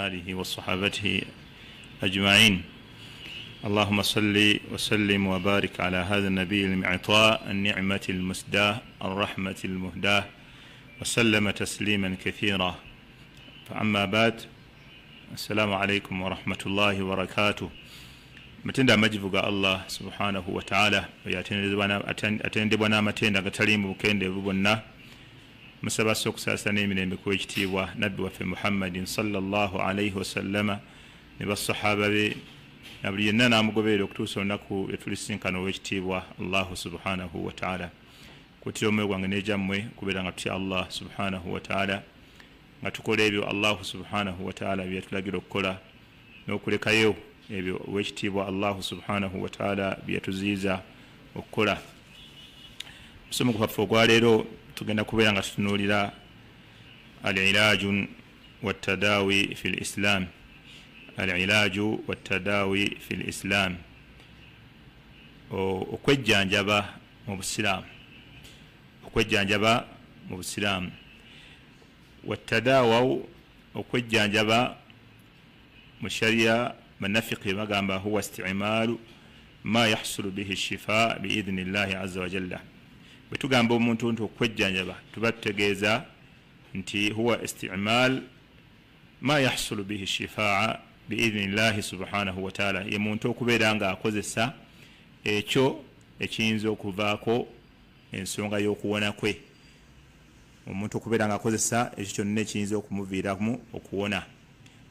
آله وصحابته أجمعين. اللهم صل وسلم وبارك على هذا النبي المعطاء النعمة المسداة الرحمة المهداة وسلم تسليما كثيرا. فأما بعد، السلام عليكم ورحمة الله وبركاته. matenda amajivu ga Allah subhanahu wa ta'ala atendebwa matenda agatalimu bukendeevu bwonna, musabase okusaasana emirembe kw'ekitiibwa nabbi waffe Muhammadin sallallahu alayhi wasallama ne basahaba be na buli yenna n'amugoberera okutuusa olunaku lwe tulisinkana ow'ekitiibwa Allahu subhanahu wa ta'ala. Kutira omwoyo gwange n'egyammwe kubeera nga tutya Allah subhanahu wa ta'ala, nga tukola ebyo Allahu subhanahu wa ta'ala bye yatulagira okukola, n'okulekayo ebyo ow'ekitiibwa Allahu subhanahu wa ta'ala bye yatuziyiza okukola. Musomo gwaffe ogwa leero tugenda kubeera nga tutunuulira al-ilaaju wattadaawi fi l-Islam. Al-ilaaju wattadaawi fi l-Islam, okwejjanjaba mu Busiraamu. Okwejjanjaba mu Busiraamu. Wattadaawu, okwejjanjaba mu sharia manafiqi bagamba huwa istimaalu ma yahsulu bihi shifaa biidhni llahi azza wa jalla. Bwe tugamba omuntu nti okwejjanjaba tuba tutegeeza nti huwa istimaal ma yahsulu bihi shifaa biidhni llahi subhanahu wa ta'ala, ye muntu okubeera nga akozesa ekyo ekiyinza okuvaako ensonga y'okuwona kwe. Omuntu okubeera nga akozesa ekyo kyonna ekiyinza okumuviiramu okuwona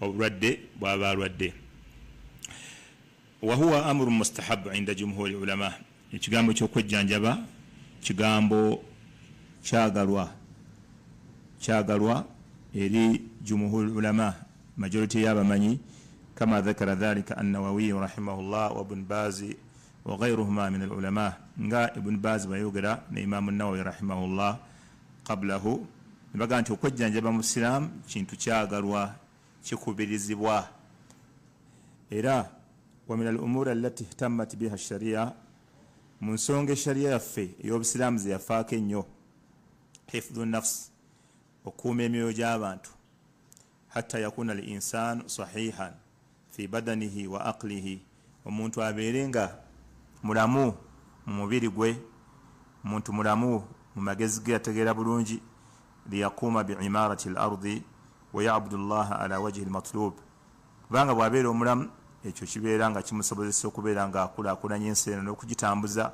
obulwadde bw'aba alwadde. Wahuwa amru mustahabu inda jumhuri ulama. Ekigambo ky'okwejjanjaba kigambo kyagalwa eri jumhuri ulama, majority y'abamanyi, kama dhakara dhalika an-Nawawi rahimahullah wa Ibn Baz wa ghayruhuma min al-ulama. Nga Ibn Baz bayogera ne Imam an-Nawawi rahimahullah qablahu, nibaga nti okwejjanjaba mu Islam kintu kyagalwa, kikubirizibwa. Era wa min al-umuri allati ihtammat biha ash-sharia, mu nsonga sharia yaffe ey'Obusiraamu ze yafaako ennyo, hifdhu nafs, okuuma emyoyo gy'abantu, hatta yakuna al-insanu sahihan fi badanihi wa aqlihi, omuntu abeere nga mulamu mu mubiri gwe, omuntu mulamu mu magezi ge ategeera bulungi, liyaquuma bi'imarati al-ardi wa ya'budu llaha ala wajhi al-matlub. Kubanga bw'abeera omulamu, ekyo kibeera nga kimusobozesa okubeera nga akulaakulanya ensi eno n'okugitambuza,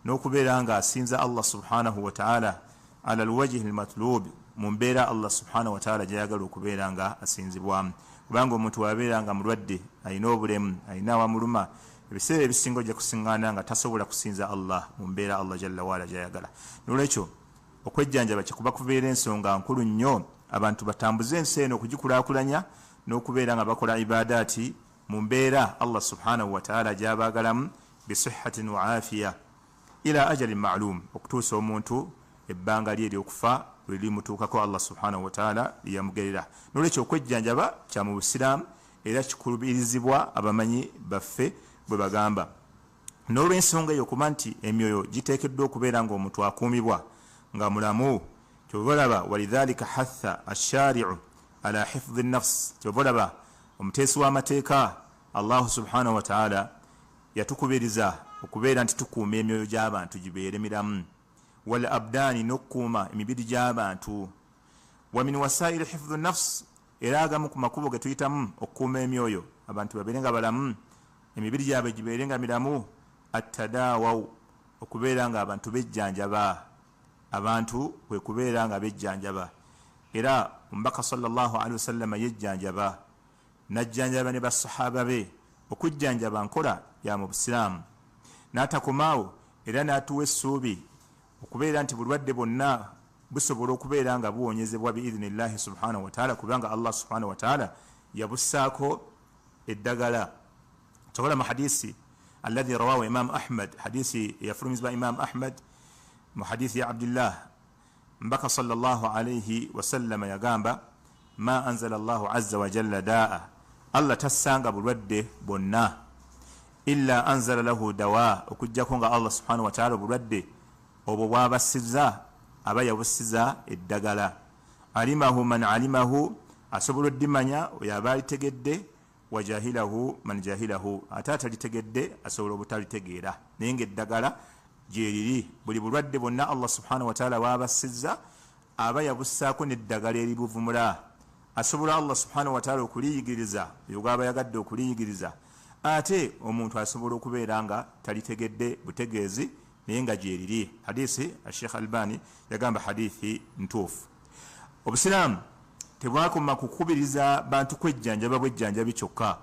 n'okubeera nga asinza Allah subhanahu wa ta'ala ala al-wajhi al-matlub, mu mbeera Allah subhanahu wa ta'ala gyayagala okubeera nga asinzibwamu. Kubanga omuntu wabeera nga mulwadde, alina obulemu, alina awamuluma, ebiseera ebisinga ojja kusiŋŋaana nga tasobola kusinza Allah mu mbeera Allah jalla waala gyayagala. N'olwekyo okwejjanjaba kikuba kubeera ensonga nkulu nnyo, abantu batambuze ensi eno okugikulaakulanya n'okubeera nga bakola ibadaati mu mbeera Allah subhanahu wa ta'ala gy'abaagalamu, bisihhatin wa afiya ila ajalin ma'lum, okutuusa omuntu ebbanga lye ery'okufa bwe limutuukako Allah subhanahu wa ta'ala lyeyamugerera. N'olwekyo okwejjanjaba kya mu Busiraamu era kikulubirizibwa abamanyi baffe bwe bagamba. N'olw'ensonga eyo okuba nti emyoyo giteekeddwa okubeera ng'omuntu akuumibwa nga mulamu, kyobalaba walidhalika hatha ash-shari'u ala hifdhi an-nafs, kyobalaba omuteesi w'amateeka Allah subhanahu wa ta'ala yatukubiriza okubeera nti tukuuma emyoyo gy'abantu gibeere miramu, wal abdaani, n'okukuuma emibiri gy'abantu, wa min wasaili hifdhi an-nafs, era agamu ku makubo ge tuyitamu okukuuma emyoyo abantu babeere nga balamu, emibiri gyabwe gibeere nga miramu, at-tadaawaw, okubeera nga abantu bejjanjaba. Abantu kwe kubeera nga bejjanjaba. Era omubaka sallallahu alaihi wasallam yejjanjaba, najjanjaba ne basahaba be. Okujjanjaba nkola ya mu Busiraamu. N'atakomaawo era n'atuwa essuubi okubeera nti bulwadde bwonna busobola okubeera nga buwonyezebwa biidhni llahi subhanahu wa ta'ala, kubanga Allah subhanahu wa ta'ala yabussaako eddagala. Tokola mu hadisi alladhi rawahu Imam Ahmad, hadisi yafulumizibwa Imam Ahmad mu hadithi ya Abdullah, mbaka sallallahu alayhi wasallam yagamba, ma anzala Allahu azza wa jalla daa, Allah tassanga bulwadde bwonna, illa anzala lahu dawa, okujjako nga Allah subhanahu wa ta'ala bulwadde obwo bw'abasiza aba yabusiza eddagala. Alimahu man alimahu asobola oddimanya oyo aba alitegedde, wajahilahu man jahilahu, ate atalitegedde asobola obutalitegeera. Naye ng'eddagala gyeriri, buli bulwadde bwonna Allah subhanahu wa ta'ala wabasizza aba yabussaako n'eddagala eribuvumula. Asobola Allah subhanahu wa ta'ala okuliyigiriza eyo gwaba yagadde okuliyigiriza, ate omuntu asobola okubeera nga talitegedde butegeezi naye nga gyeriri. Hadisi Sheikh Albani yagamba hadithi ntuufu. Obusiraamu tebwakoma kukubiriza bantu kwejjanjaba bwejjanjabi kyokka,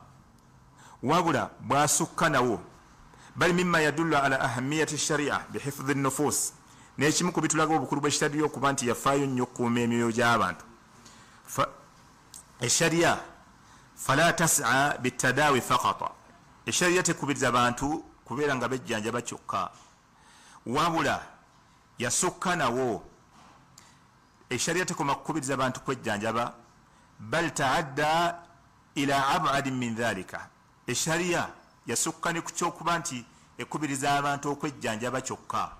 wabula bwasukka nawo, bali mimma yadullu ala ahamiyati sharia bihifdhi nufus, n'ekimu ku bitulaga obukulu bw'ekitadi okuba nti yafaayo nnyo okukuuma emyoyo gy'abantu. Esharia fala tas'a bitadawi faqata, esharia tekubiriza bantu kubeera nga bejjanjaba kyokka, wabula yasukka nawo. Esharia tekoma kukubiriza abantu kwejjanjaba, bal taadda ila ab'ad min dhalika, esharia yasukka ne kukyokuba nti ekubiriza abantu okwejjanjaba kyokka,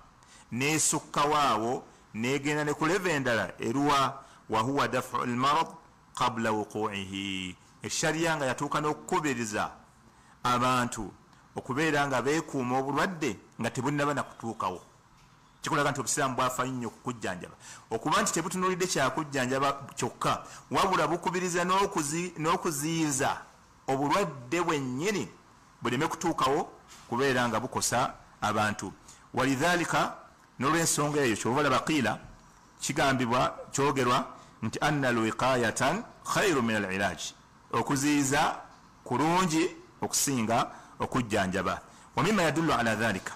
n'esukka waawo n'egenda ne ku leve endala eruwa wa huwa daf'u al-marad qabla wuqu'ihi. Esharia nga yatuuka n'okukubiriza abantu okubeera nga beekuuma obulwadde nga tebunnaba na kutuukawo. Kikulaga nti obusiraamu bwafaayo nnyo okukujjanjaba, okuba nti tebutunuulidde kyakujjanjaba kyokka, wabula bukubiriza n'okuziyiza obulwadde bwennyini buleme kutuukawo kubeera nga bukosa abantu. Walidhalika, n'olw'ensonga eyo kyova olaba qiila kigambibwa kyogerwa nti anna alwiqayatan khairu min alilaj, okuziyiza kulungi okusinga okujjanjaba. Wa mimma yadullu ala dhalika,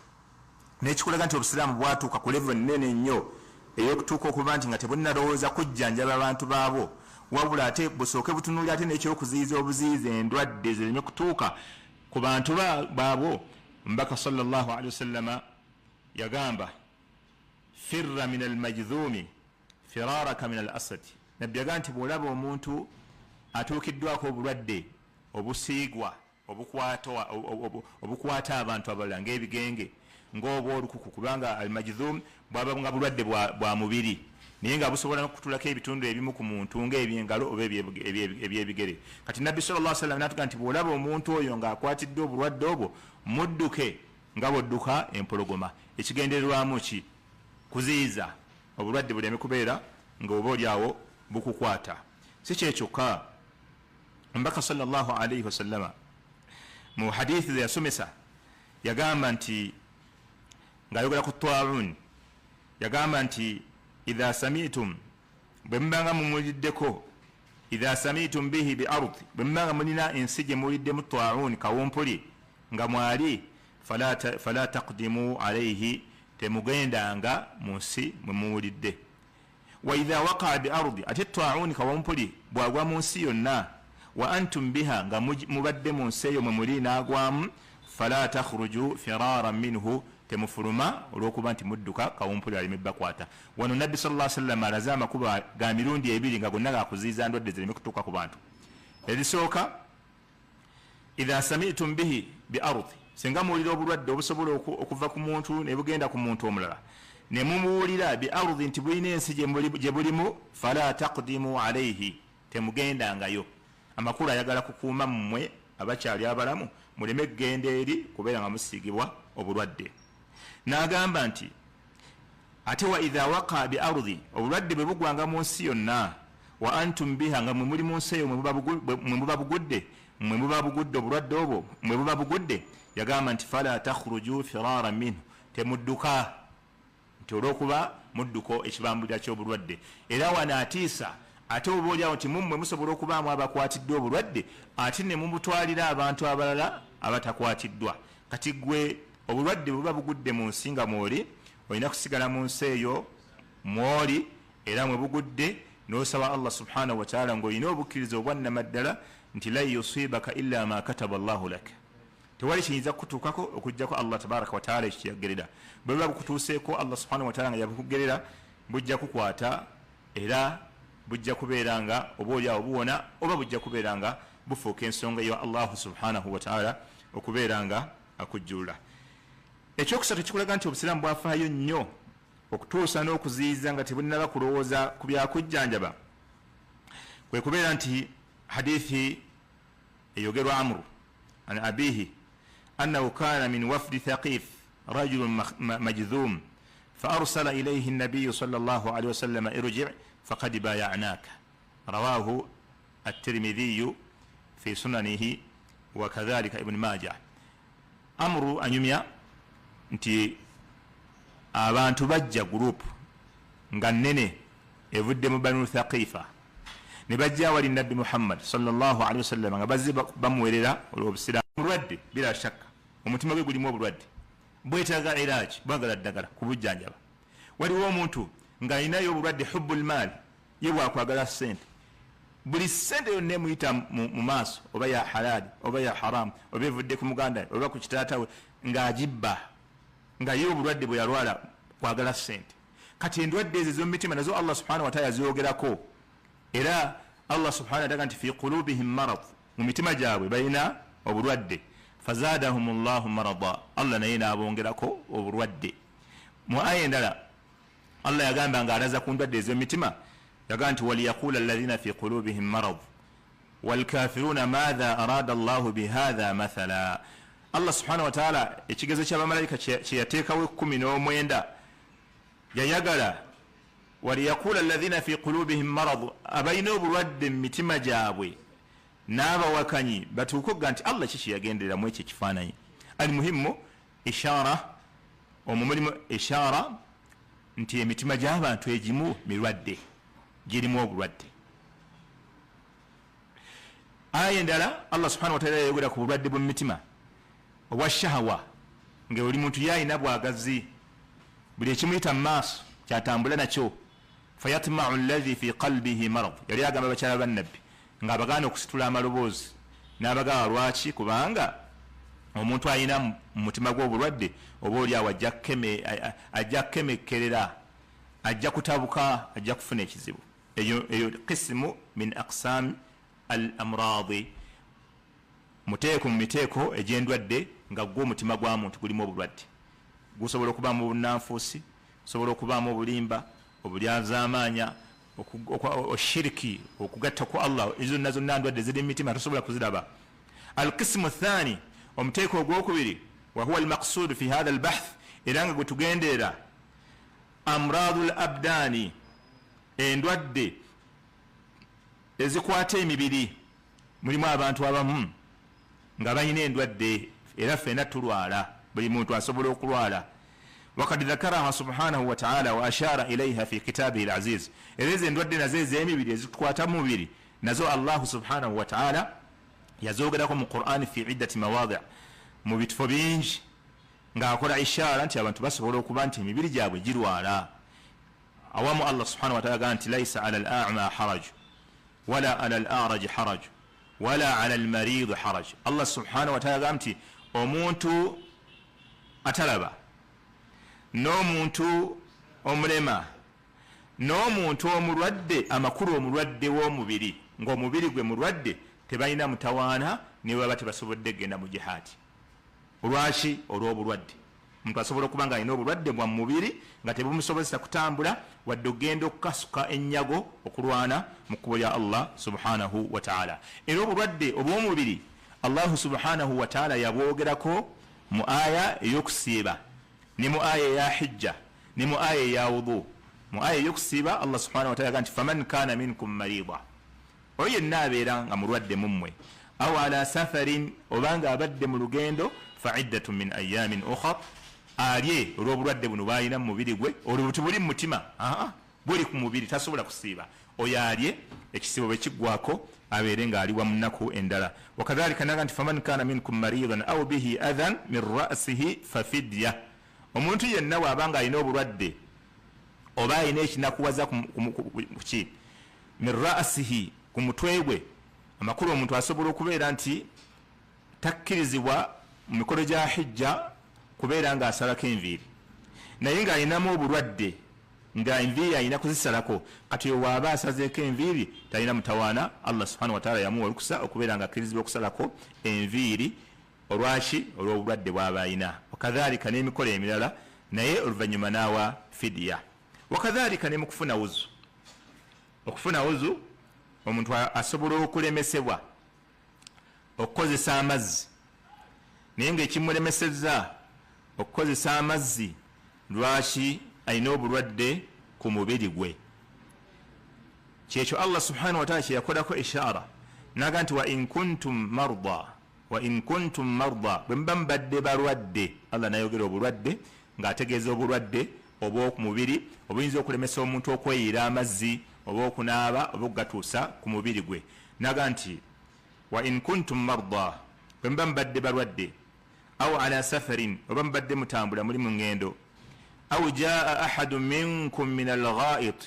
n'ekikulaga nti obusiraamu bwatuuka ku level nnene nnyo ey'okutuuka okuba nti nga tebunnalowooza kujjanjaba abantu baabo, wabula ate busooke butunuulira ate n'ekyokuziyiza obuziyiza endwadde zireme kutuuka ku bantu baabo. Mbaka sallallahu alaihi wasallama yagamba firra min almajdhumi firaraka min alasad, nabbi yagamba nti bw'olaba omuntu atuukiddwako obulwadde obusiigwa obukwata abantu abalala ng'ebigenge ng'oba olukuku, kubanga almajdhum bwaba nga bulwadde bwa mubiri naye nga busobola n'okutulako ebitundu ebimu ku muntu ng'ebyengalo oba ebyebigere. Kati nabbi sallallahu alaihi wasallam n'atuga nti bw'olaba omuntu oyo ng'akwatiddwa obulwadde obwo mudduke nga bw'odduka empologoma. Ekigendererwamu ki? Kuziyiza obulwadde buleme kubeera nga oba olyawo bukukwata. Si kyekyokka, mbaka sallallahu alaihi wasallama mu hadithi ze yasomesa yagamba nti ng'ayogera ku taawun, yagamba nti idha samitum, bwe mubanga mumuliddeko, idha samitum bihi bi ardh, bwe mubanga mulina ensi gye muliddemu taawun kawumpuli nga mwali, fala taqdimu alaihi, temugendanga mu nsi mwe muwulidde. Wa idha waqaa bi ardh, ate taawun kawumpuli bwagwa mu nsi yonna, wa antum biha, nga mubadde mu nsi eyo mwe muli n'agwamu, fala takhruju firaran minhu, temufuluma olw'okuba nti mudduka kawumpuli aleme bakwata. Wano nabbi sallallahu alaihi wasallam alaze amakuba ga mirundi ebiri nga gonna gakuziyiza ndwadde zireme kutuuka ku bantu. Erisooka, idha sami'tum bihi bi ardh, singa muwulira obulwadde obusobola okuva ku muntu ne bugenda ku muntu omulala, ne mumuwulira bi ardh nti bulina ensi gye bulimu, fala taqdimu alaihi, temugendangayo. Amakulu ayagala kukuuma mmwe abakyali abalamu muleme kugenda eri kubeera nga musiigibwa obulwadde. N'agamba nti ate wa idha waqa bi ardhi, obulwadde bwe bugwanga mu nsi yonna, wa antum biha, nga mwe muli mu nsi eyo mwe muba bugudde obulwadde obwo mwe buba bugudde, yagamba nti fala takhruju firaran minhu, temudduka, nti olw'okuba mudduko ekibambulira ky'obulwadde. Era wanaatiisa ate oba olyawo nti mummwe musobola okubaamu abakwatiddwa obulwadde ate ne mubutwalira abantu abalala abatakwatiddwa. Kati gwe obulwadde buba bugudde mu nsi nga mwoli, olina kusigala mu nsi eyo mwoli era mwe bugudde, n'osaba Allah subhanahu wa ta'ala ng'olina obukkiriza obwannamaddala nti la yusibaka illa ma kataba Allahu lak, tewali kiyinza kutuukako okuggyako Allah tabaraka wa ta'ala ekiyagerera. Bwe buba bukutuuseeko Allah subhanahu wa ta'ala nga yabukugerera, bujja kukwata era bujja kubeera nga oba olyawo buwona, oba bujja kubeera nga bufuuka ensonga eyo Allah subhanahu wa ta'ala okubeera nga akujjulula. Ekyokusatu kikulaga nti obusiraamu bwafaayo nnyo okutuusa n'okuziyiza nga tebunnaba kulowooza ku byakujjanjaba, kwekubeera nti hadithi eyogerwa Amru an abihi annahu kana min wafdi Thaqif rajulun majzum فأرسل إليه النبي صلى الله عليه وسلم ارجع فقد بايعناك رواه الترمذي في سننه وكذلك ابن ماجه. Amru anyumya nti abantu bajja group nga nnene evudde mu Banu Thaqifa ne bajja wali Nabbi Muhammad sallallahu alaihi wasallam nga bazze bamuwerera olw'obusiraamu. Mulwadde bila shakka omutima gwe gulimu obulwadde bwetaaga iraaji bwagala ddagala kubujjanjaba. Waliwo omuntu ng'alinayo obulwadde hubbul maali ye bwakwagala ssente, buli ssente yonna emuyita mu maaso oba ya halaali oba ya haramu oba evudde ku muganda oba ku kitaatawe ng'agibba nga ye obulwadde bwe yalwala kwagala ssente. Kati endwadde ezo ez'omumitima nazo Allah subhanahu wa ta'ala yaziogerako, era Allah subhanahu wa ta'ala nti fi qulubihim marad, mu mitima gyabwe balina obulwadde. Fazadahum llahu marada, Allah naye n'abongerako obulwadde. Mu aya endala Allah yagamba ng'alaza ku ndwadde ez'omumitima yagamba nti waliyaqula alladhina fi qulubihim marad walkafiruna madha arada Allahu bihadha mathala. Allah subhanahu wa ta'ala ekigezo ky'abamalayika kye yateekawo 19 yayagala waliyaqula alladhina fi qulubihim marad, abalina obulwadde mu mitima gyabwe n'abawakanyi batuukoga nti Allah kiki yagenderera mu ekyo ekifaananyi. Almuhimu ishara omumulimu ishara nti emitima gy'abantu egimu mirwadde girimu obulwadde. Aya endala Allah subhanahu wa ta'ala yayogera ku bulwadde bw'emitima obwa shahawa, nga oli muntu yalina bwagazi buli ekimuyita mu maaso kyatambula nakyo. Fayatma'u alladhi fi qalbihi marad, yali agamba bakyala ba Nabbi nga abagaana okusitula amaloboozi n'abagaba lwaki, kubanga omuntu alina mu mutima gw'obulwadde oba oli awo ajja kukemekkerera, ajja kutabuka, ajja kufuna ekizibu. Eyo qismu min aqsam al amradi, muteeko mu miteeko egy'endwadde nga gwo omutima gwa muntu gulimu obulwadde. Gusobola okubaamu obunanfuusi, gusobola okubaamu obulimba, obulyazaamaanya, oshiriki, okugatta ku Allah. Ezo nazo ndwadde ziri mu mitima tosobola kuziraba. Alqismu thani, omuteeko ogwokubiri, wa huwa almaqsuud fi hadha albath, era nga gwe tugendeera amradul abdani, endwadde ezikwata emibiri. Mulimu abantu abamu nga balina endwadde, era ffenna tulwala, buli muntu asobola okulwala. Wakad dhakaraha subhanahu wa ta'ala wa ashara ilayha fi kitabihi al-aziz, era ezo endwadde nazo ez'emibiri ezikwata mu mubiri nazo Allah subhanahu wa ta'ala yazoogerako mu Qur'an fi iddati mawadi', mu bitufo bingi ng'akola ishara nti abantu basobola okuba nti emibiri gyabwe girwala. Awamu Allah subhanahu wa ta'ala agamba nti laysa ala al-a'ma haraj wala ala al-a'raj haraj wala ala al-marid haraj. Allah subhanahu wa ta'ala agamba nti omuntu atalaba, n'omuntu omulema, n'omuntu omulwadde, amakulu omulwadde w'omubiri, ng'omubiri gwe mulwadde, tebalina mutawaana ne baba tebasobodde genda mu jihaadi. Olwaki? Olw'obulwadde. Omuntu asobola okuba nga alina obulwadde bwa mubiri nga tebumusobozesa kutambula wadde ogenda okukasuka ennyago okulwana mu kkubo lya Allah subhanahu wa ta'ala. Era obulwadde obw'omubiri Allah subhanahu wa ta'ala yabwogerako mu aya ey'okusiiba, ne mu aya eya hijja, ne mu aya eya wudu. Mu aya ey'okusiiba Allah subhanahu wa ta'ala nti faman kana minkum marida, oyo yenna abeera nga mulwadde mummwe, aw ala safarin, obanga abadde mu lugendo, fa iddatun min ayamin ukhra, alye olw'obulwadde buno bwalina mu mubiri gwe. Olwo tebuli mu mutima, buli ku mubiri, tasobola kusiiba. Oyo alye ekisibo bwe kiggwako abeere ng'ali wa munaku endala. Wakadhalika naga nti faman kana minkum maridan aw bihi adhan min ra'sihi fa fidya, omuntu yenna bw'abanga alina obulwadde oba alina ekinakuwaza kuki min ra'sihi, ku mutwe gwe. Amakulu omuntu asobola okubeera nti takkirizibwa mu mikolo gya hijja kubeera ng'asalako enviiri, naye ng'alinamu obulwadde nga enviiri alina kuzisalako. Kati waaba asazeeko enviiri talina mutawaana, Allah subhanahu wa ta'ala yamuwa olukusa okubeera ng'akkirizibwa okusalako enviiri. Olwaki? Olw'obulwadde bw'aba alina. Wakadhalika n'emikolo emirala naye oluvannyuma n'awa fidiya. Wakadhalika ne mu kufuna wuzu, okufuna wuzu omuntu asobola okulemesebwa okukozesa amazzi naye ngaekimulemesezza okukozesa amazzi lwaki alina obulwadde ku mubiri gwe. kyekyo Allah subhanahu wa ta'ala kyeyakolako ishara naga nti wa in kuntum marda bwe mbadde balwadde. Allah nayogera obulwadde ng'ategeeza obulwadde obw'okumubiri obuyinza okulemesa omuntu okweyira amazzi oba okunaaba oba okugatuusa ku mubiri gwe. naga nti wa in kuntum marda bwe mbadde balwadde aw ala safarin oba mbadde mutambula muli mu ngendo aw jaa ahadu minkum min algha'it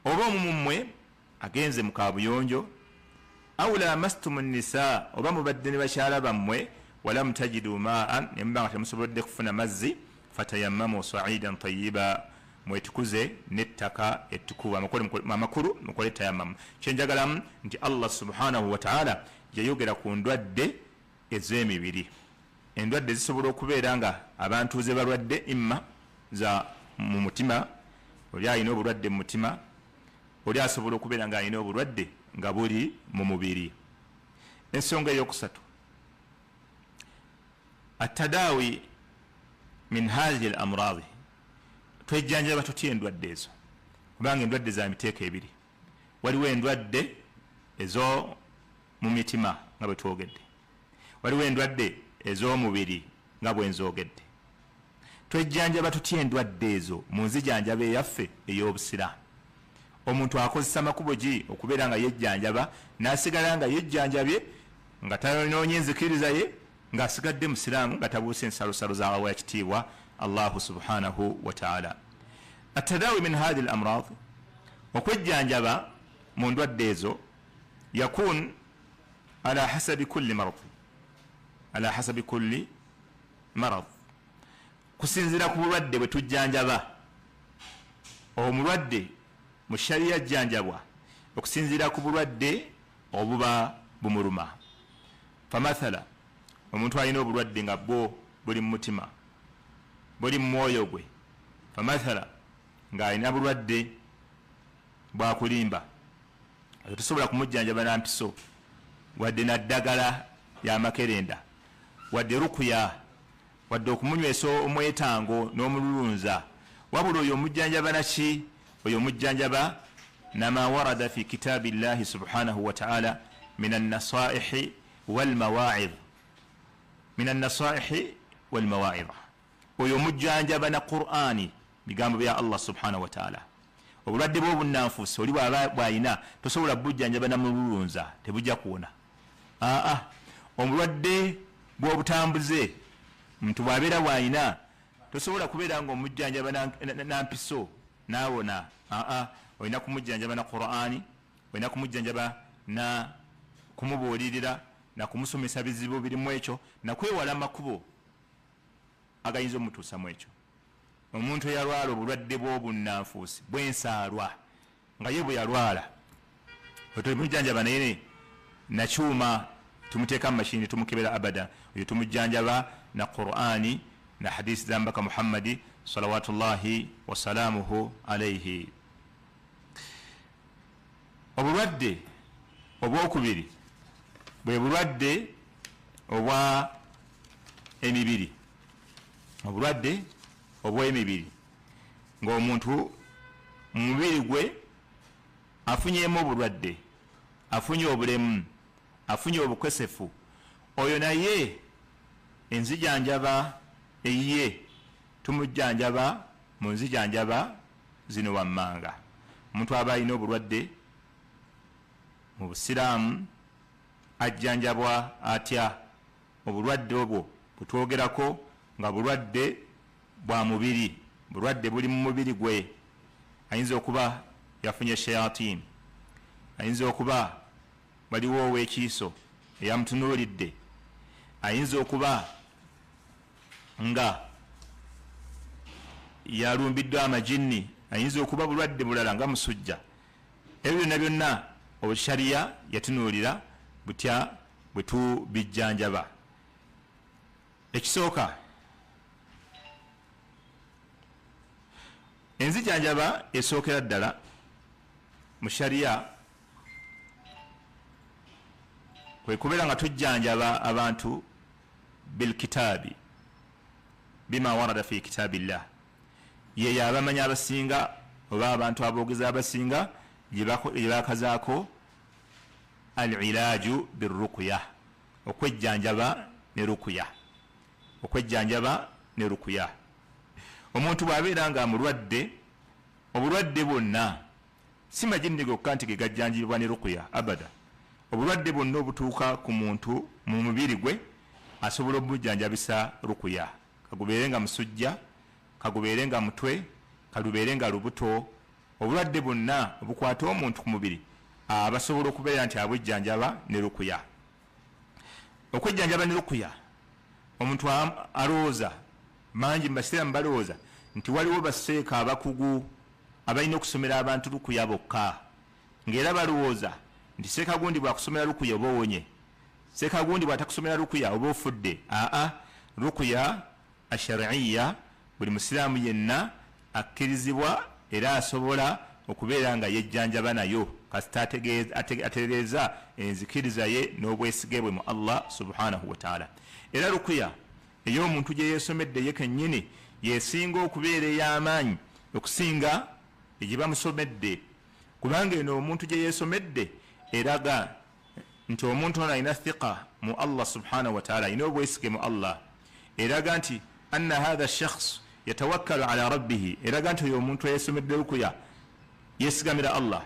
oba omumwe agenze mu kabuyonjo aw lamastum nisa oba mubadde ne bakyala bammwe walam tajidu ma'an nemba nga temusobodde kufuna mazzi fatayammamu sa'idan tayyiba mwetukuze n'ettaka ettukuvu amakulu mukole tayammamu. kyenjagalamu nti Allah subhanahu wa ta'ala yayogera ku ndwadde ez'emibiri. endwadde zisobola okubeera nga abantu ze balwadde imma za mu mutima, oli alina obulwadde mu mutima, oli asobola okubeera nga alina obulwadde nga buli mu mubiri. ensonga eyokusatu atadawi min hadhihi al-amradi, twejjanjaba tutya endwadde ezo kubanga endwadde za miteeko ebiri. waliwo endwadde ezo mu mitima nga bwe twogedde, waliwo endwadde ez'omubiri nga bwe nzoogedde. twejjanjaba tutya endwadde ezo mu nzijanjaba eyaffe ey'obusiraamu? omuntu akozesa makubo gi okubeera nga yejjanjaba n'asigala nga yejjanjabye nga tanoonya enzikiriza ye ng'asigadde musiraamu nga tabuuse ensalosalo z'awawa ya kitiibwa Allahu subhanahu wa ta'ala. atadawi min hadhihi al-amrad, okwejjanjaba mu ndwadde ezo yakun ala hasabi kulli marad, kusinzira ku bulwadde bwe tujjanjaba. omulwadde mu shariya jjanjabwa okusinzira ku bulwadde obuba bumuluma. famathala, omuntu alina obulwadde nga bwo buli mu mutima, buli mu mwoyo gwe. famathala, ng'alina bulwadde bwakulimba, tusobola kumujjanjaba na mpiso wadde naddagala y'amakerenda wadde rukuya wadde okumunywesa omwetango n'omululunza, wabula oyo omujjanjaba naki? oyo omujjanjaba nama warada fi kitaabi llahi subhanahu wa ta'ala min annasaihi walmawa'idh, oyo omujjanjaba na Qur'ani, bigambo bya Allah subhanahu wa ta'ala. obulwadde bw'obunanfuusi oli bw'alina tosobola bujjanjaba na mululunza, tebujja kuwona. obulwadde bw'obutambuze muntu bw'abeera bw'alina tosobola kubeera nga omujjanjaba na mpiso naawona. olina kumujjanjaba na Qur'ani, olina kumujjanjaba na kumubuulirira na kumusomesa bizibu birimu ekyo na kwewala makubo agayinza omutuusamu ekyo. omuntu eyalwala obulwadde bw'obunanfuusi bw'ensaalwa nga ye bwe yalwala otumujjanjaba naye nakyuma tumuteeka mu mashini tumukebera abada, oyo tumujjanjaba na Qur'ani na hadisi za mbaka Muhammadi salawatullahi wasalamuhu alaihi. obulwadde obwokubiri bwe bulwadde obwa emibiri, obulwadde obw'emibiri ng'omuntu mu mubiri gwe afunyemu obulwadde, afunye obulemu, afunye obukosefu, oyo naye enzijanjaba eyiye tumujjanjaba mu nzijanjaba zino wammanga. omuntu aba alina obulwadde mu busiraamu ajjanjabwa atya? obulwadde obwo butwogerako nga bulwadde bwa mubiri, bulwadde buli mu mubiri gwe. ayinza okuba yafunye shayatin, ayinza okuba waliwo ow'ekiiso eyamutunuulidde, ayinza okuba nga yalumbiddwa amajinni, ayinza okuba bulwadde bulala nga musujja. ebyo byonna byonna obushariya yatunuulira butya bwe tubijjanjaba. ekisooka, enzijanjaba esookera ddala mu sharia kwe kubeera nga tujjanjaba abantu bilkitaabi bima warada fi kitaabillah yeyo abamanya abasinga oba abantu aboogeza abasinga gye bakazaako al-ilaaju birruqya okwejjanjaba ne ruqya okwejjanjaba ne ruqya omuntu bw'abeera nga mulwadde obulwadde bwonna si majini gokka nti gegajjanjibwa ne ruqya abada obulwadde bwonna obutuuka ku muntu mu mubiri gwe asobola obujjanjabisa ruqya kagubeere nga musujja kagubeere nga mutwe kalubeere nga lubuto obulwadde bwonna obukwata omuntu ku mubiri abasobola okubeera nti abujjanjaba ne ruqya okwejjanjaba ne ruqya omuntu alowooza mangi mubasiraamu balowooza nti waliwo baseeka abakugu abalina okusomera abantu ruqya bokka ng'era balowooza nti seeka gundi bwakusomera ruqya oba owonye seeka gundi bwatakusomera ruqya oba ofudde ruqya ashariya buli musiraamu yenna akkirizibwa era asobola okubeera nga yejjanjaba nayo kasita ategeeza enzikiriza ye n'obwesige bwe mu Allah subhanahu wa ta'ala. Era ruqya ey'omuntu gye yeesomedde ye kennyini yesinga okubeera ey'amaanyi okusinga egye bamusomedde, kubanga eno omuntu gye yeesomedde eraga nti omuntu ono alina thiqa mu Allah subhanahu wa ta'ala, alina obwesige mu Allah, eraga nti anna hadha shakhs yatawakkalu ala rabbihi, eraga nti oyo omuntu yeesomedde ruqya yesigamira Allah,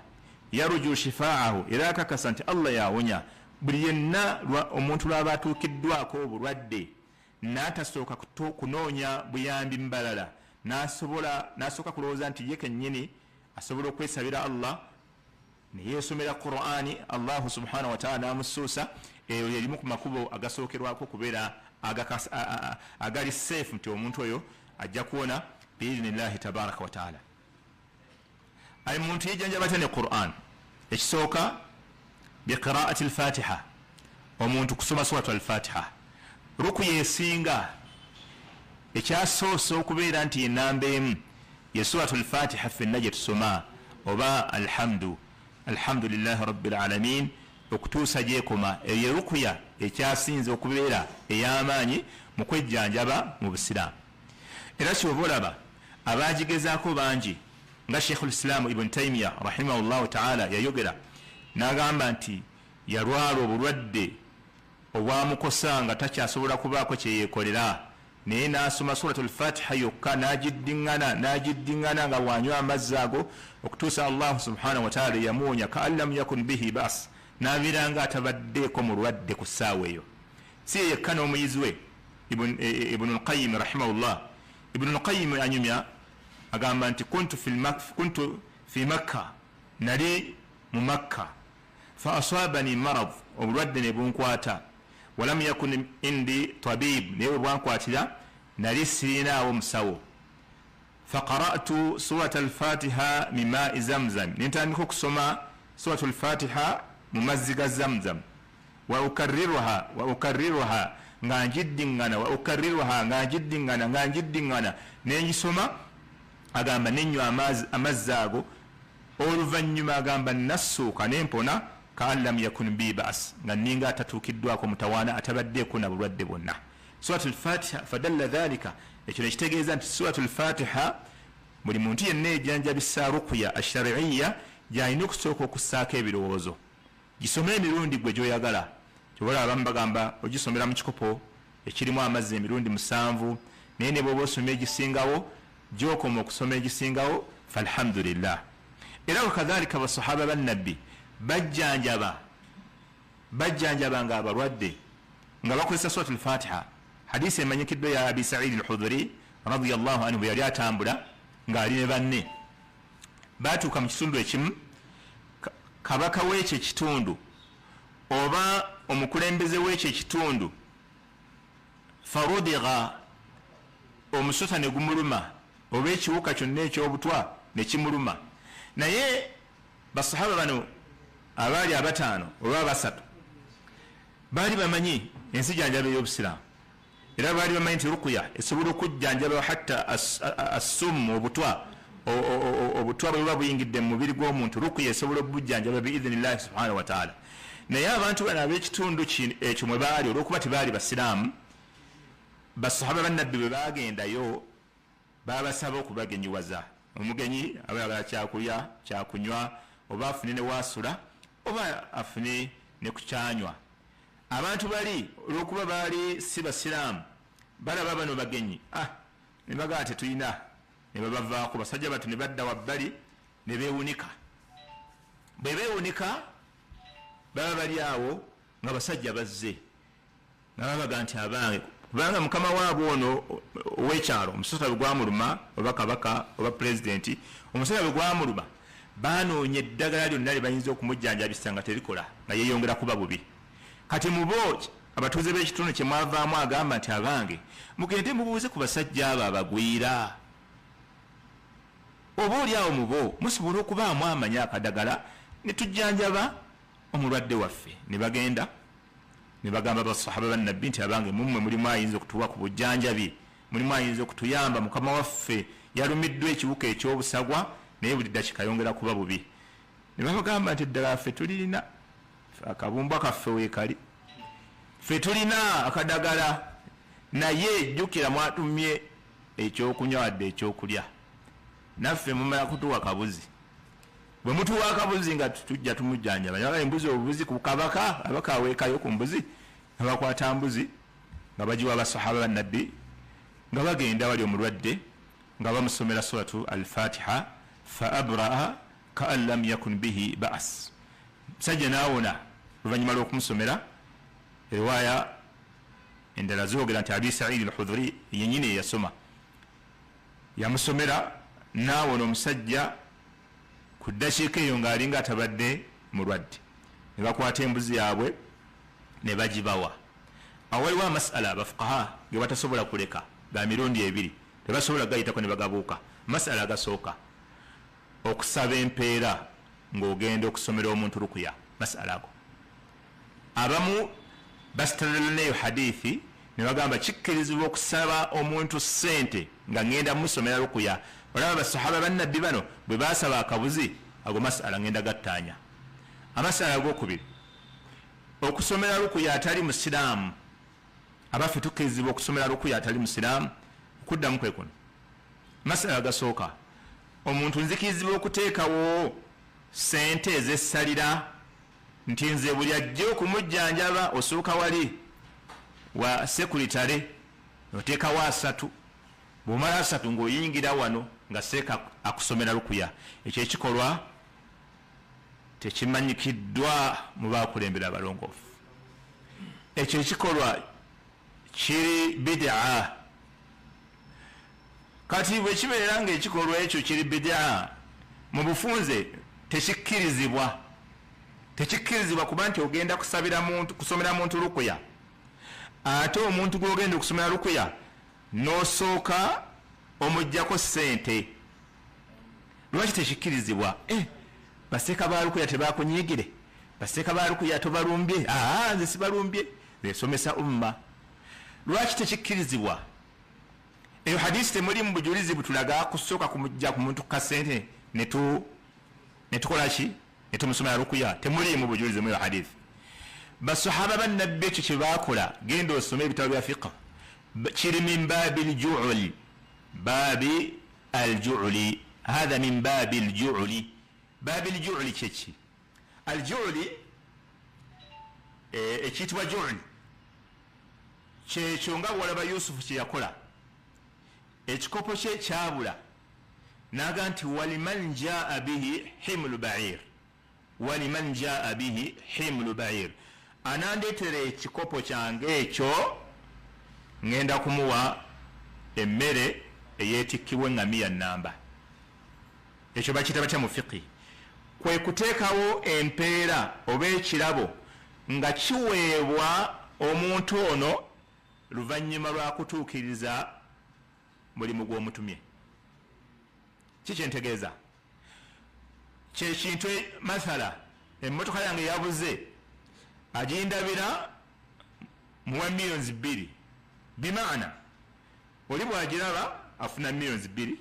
yaruju shifaahu, era akakasa nti Allah yawonya buli yenna omuntu lwaba atuukiddwako obulwadde n'atasooka kunoonya buyambi mubalala n'asooka kulowooza nti ye kennyini asobola okwesabira Allah neyeesomera Qur'ani, Allahu subhanahu wa ta'ala n'amusuusa, eyo yerimu ku makubo agasookerwako kubeera agali safe nti omuntu oyo ajja kuwona biidhnillahi tabaraka wa ta'ala. Ayi muntu yejjanjaba ne Qur'an, ekisooka biqiraati al-Fatiha, omuntu kusoma suratu al-Fatiha. Ruqya esinga ekyasoose okubeera nti enamba emu ye suratu al-Fatiha ffenna gye tusoma, oba alhamdulillahi rabbil alamin okutuusa gyekoma, eyo ruqya ekyasinze okubeera ey'amaanyi mu kwejjanjaba mu busiraamu. Era ky'oba olaba abaagigezaako bangi nga Sheikhul Islam Ibn Taymiyyah rahimahullahu ta'ala yayogera n'agamba nti yalwala obulwadde obwamukosa nga takyasobola kubaako kyeyeekolera, naye n'asoma suratul Fatiha yokka n'agiddiŋŋana nga bw'anywa amazzi ago okutuusa Allah subhanahu wa ta'ala yamuwonya ka allam yakun bihi bas, n'abeera nga atabaddeeko mulwadde ku ssaawa eyo. Si yekka n'omuyizi we Ibn al-Qayyim rahimahullah. Ibn al-Qayyim anyumya agamba nti kuntu fi Makka, nali mu Makka, fa asabani marad, obulwadde ne bunkwata, walam yakun indi tabib, naye bwe bwankwatira nali sirinawo musawo. Fa qara'tu surata al-Fatiha min ma'i Zamzam, ne ntandika okusoma suratu al-Fatiha mu mazzi ga Zamzam, wa ukarriruha nga njiddiŋŋana, wa ukarriruha nga njiddiŋŋana ne ngisoma, agamba nenywa amazzi ago, oluvannyuma agamba nassuuka nempona ka allam yakun bi bas, nga ninga atatuukiddwako mutawaana atabaddeeko na bulwadde bwonna. Suratul Fatiha fadalla dhalika, ekyo nekitegeeza nti suratul Fatiha buli muntu yenna ejjanjabisa ruqya ashariya gy'alina okusooka okussaako ebirowoozo. Gisome emirundi gwe gy'oyagala, kyobola abamu bagamba ogisomera mu kikopo ekirimu amazzi emirundi 7, naye ne bw'oba osoma egisingawo gy'okoma okusoma egisingawo falhamdulillah. Era wakadhalika basahaba bannabbi bajjanjaba nga abalwadde nga bakozesa suratul Fatiha. Hadisi emanyikiddwa ya Abi Sa'id al-Khudri radiyallahu anhu, yali atambula ng'ali ne banne, baatuuka mu kitundu ekimu, kabaka w'ekyo ekitundu oba omukulembeze w'ekyo ekitundu farudiga, omusota ne gumuluma, oba ekiwuka kyonna eky'obutwa ne kimuluma. Naye basahaba bano abaali 5 oba 3 baali bamanyi ensijanjaba ey'obusiraamu, era baali bamanyi nti ruqya esobola okujjanjaba hatta assum, obutwa obutwa bwe buyingidde mu mubiri gw'omuntu rukuya esobola obujjanjaba biidhinillahi subhanahu wa taala. naye abantu bano ab'ekitundu ekyo mwe baali olwokuba tebaali basiraamu, basahaba bannabbi bwe bagendayo babasaba okubagenyiwaza. omugenyi abalala kyakulya kyakunywa, oba afune ne wasula oba afune ne kukyanywa. abantu bali olwokuba baali si basiraamu balaba bano bagenyi ne bagaa tetulina, ne babavaako. basajja batu ne badda wabbali ne beewunika. bwe beewunika baba bali awo nga basajja bazze nga babaga nti abange, kubanga mukama waabwe ono ow'ekyalo omusota bwe gwamuluma oba kabaka oba pulezidenti, omusota bwe gwamuluma banoonya eddagala lyonna lye bayinza okumujjanjabisa nga terikola, nga yeeyongera kuba bubi. kati mubo abatuuze b'ekitundu kye mwavaamu agamba nti abange mugende mubuuze ku basajja abo abagwira, oba oli awo mubo musobola okubaamu amanya akadagala ne tujjanjaba omulwadde waffe. ne bagenda ne bagamba basahaba bannabbi nti abange mummwe mulimu ayinza okutuwa ku bujjanjabi, mulimu ayinza okutuyamba, mukama waffe yalumiddwa ekiwuka eky'obusagwa naye buli ddakika yongera kuba bubi. ne babagamba nti ddala ffe tulina akabumbwa kaffe weekali, ffe tulina akadagala, naye jjukira mwatumye ekyokunywa wadde ekyokulya, naffe mumala kutuwa kabuzi. bwe mutuwa akabuzi nga tujja tumujjanjaba, naye embuzi obubuzi ku kabaka, abaka aweekayo ku mbuzi, nga bakwata mbuzi nga bagiwa abasahaba bannabbi, nga bagenda wali omulwadde nga bamusomera suratu al-fatiha fa abraa kaan lam yakun bihi baas. musajja naawona oluvannyuma lw'okumusomera. riwaaya endala zoogera nti abi saidi al-hudhuri yennyini eyasoma yamusomera naawona omusajja ku ddakiika eyo ng'alinga atabadde mulwadde. ne bakwata embuzi yaabwe ne bagibawa. awo waliwo amasala abafukaha ge batasobola kuleka ga mirundi ebiri, tebasobola gayitako ne bagabuuka. masala agasooka okusaba empeera ng'ogenda okusomera omuntu rukuya. masala ago abamu basitalalaneyo hadithi ne bagamba kikkirizibwa okusaba omuntu ssente nga ngenda musomera rukuya. olaba basahaba bannabbi bano bwe basaba akabuzi, ago masala ngenda gattaanya. amasala agokubiri okusomera rukuya atali musiraamu. abaffe tukkirizibwa okusomera rukuya atali musiraamu. okuddamu kwe kuno masala agasooka omuntu nzikirizibwa okuteekawo sente ezessalira nti nze buli ajja okumujjanjaba osooka wali wa sekuritale oteekawo 3, bw'omala 3 ng'oyingira wano nga seeka akusomera rukuya. ekyo ekikolwa tekimanyikiddwa mu baakulembera abalongoofu. ekyo ekikolwa kiri bid'a. kati bwe kibeera ng'ekikolwa ekyo kiri bid'a mu bufunze tekikkirizibwa. tekikkirizibwa kuba nti ogenda kusomera muntu rukuya, ate omuntu gw'ogenda okusomera rukuya n'osooka omujjako ssente. lwaki tekikkirizibwa? baseeka ba rukuya tebakunyiigire? baseeka ba rukuya tobalumbye? nze sibalumbye, besomesa umma. lwaki tekikkirizibwa? eyo hadisi temulimu bujulizi butulaga kusooka kumujja ku muntu kasente netukola ki? netumusomera rukuya. temulimu bujulizi mu eyo hadisi. basahaba bannabbi ekyo kye baakola, genda osome ebitabo bya fiqh, kiri min baabi al-ju'li. baabi al-ju'li, hadha min baabi al-ju'li. baabi al-ju'li kyeki? al-ju'li ekiyitibwa ju'li kyekyo nga bwolaba yusufu kye yakola. ekikopo kye kyabula naga nti waliman jaa bihi himlu ba'ir, waliman jaa bihi himlu ba'ir, anandeetera ekikopo kyange ekyo ngenda kumuwa emmere eyeetikkibwa eŋŋamiya nnamba. ekyo bakiyita batya mu fiqi? kwe kuteekawo empeera oba ekirabo nga kiweebwa omuntu ono luvannyuma lwa kutuukiriza mulimu gw'omutumye. kikyentegeeza kyekintu masala emmotoka yange yabuze agindabira muwa millions 2, bimaana oli bwagiraba afuna millions 2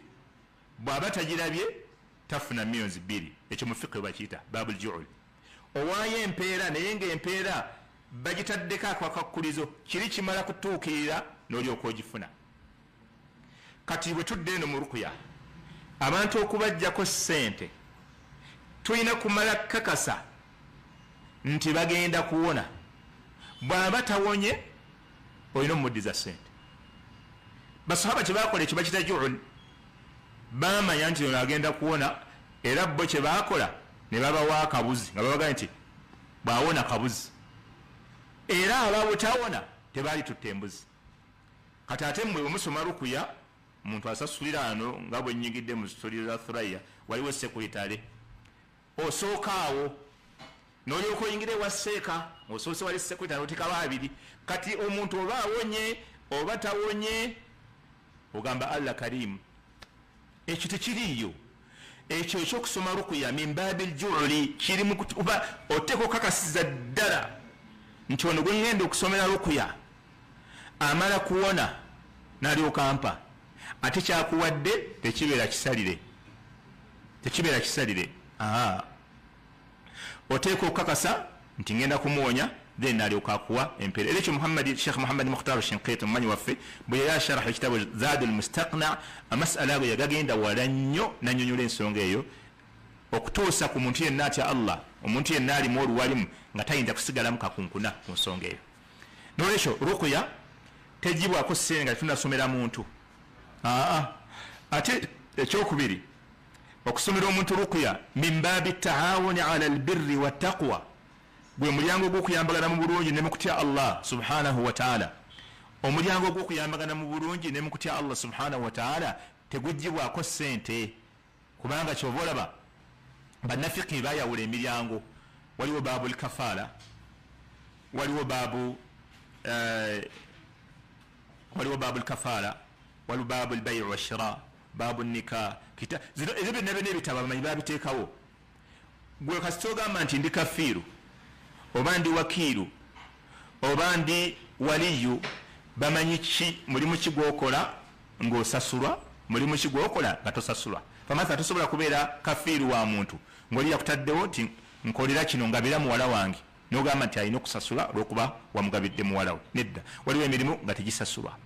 bw'aba tagirabye tafuna millions 2 ekyo mu fiqh bakiyita babul ju'ul owaayo empeera naye ng'empeera bagitaddeko akakkulizo kiri kimala kutuukirira n'olyoka ogifuna kati bwe tudde eno mu rukuya abantu okubajjako ssente tulina kumala kakasa nti bagenda kuwona bw'aba tawonye olina omuddiza ssente basahaba kye bakola ekyo bakita ju'ul bamanya nti ono agenda kuwona era bo kye baakola ne babawa akabuzi nga babagaa nti bw'awona kabuzi era ababutawona tebaali tutta embuzi kati ate mmwe bwemusoma rukuya omuntu asasulira ano nga bwe nnyigidde mu sitoli za thuraya waliwo sekuritale osooka awo n'olyoka oyingira ewa seeka osoose wali sekuritale otekaba abiri kati omuntu oba awonye oba tawonye ogamba allah karimu ekyo tekiriiyo ekyo ekyokusoma rukuya min babil ju'uli kirimu kuba oteeka okakasiza ddala nti ono gwe ngenda okusomera rukuya amala kuwona n'alyoka ampa ate kyakuwadde tekibeera kisalire oteeka okukakasa nti ngenda kumuwonya then n'alyoka akuwa empeera era ekyo Sheikh Muhammad Mukhtar Shinqiti mumanyi waffe bwe yali asharaha ekitabo Zadul Mustaqna amasala ago yagagenda wala nnyo nannyonnyola ensonga eyo okutuusa ku muntu yenna atya Allah omuntu yenna alimu oluwalimu nga tayinza kusigalamu kakunkuna ku nsonga eyo n'olwekyo rukuya tegibwako ssente nga tunasomera muntu ate ekyokubiri okusomera omuntu rukuya min baabi taawuni ala albirri wattaqwa gwe mulyango gw'okuyambagana mu bulungi ne mu kutya Allah subhanahu wa ta'ala omulyango gw'okuyambagana mu bulungi ne mu kutya Allah subhanahu wa ta'ala tegugibwako ssente kubanga kyova olaba bannafiki bayawula emiryango waliwo baabu lkafaala waliwo baabu lkafaala waliwo baabu lbayi washira baabu nika ebyo byonna byonna ebitabo abamanyi babiteekawo gwe kasita ogamba nti ndi kafiiru oba ndi wakiiru oba ndi waliyu bamanyi mulimu ki gwokola ng'osasulwa mulimu ki gwokola nga tosasulwa famatha tosobola kubeera kafiiru wa muntu ng'oli yakutaddewo nti nkolera kino ngabira muwala wange n'ogamba nti alina okusasula olw'okuba wamugabidde muwala we nedda waliwo emirimu nga tegisasulwa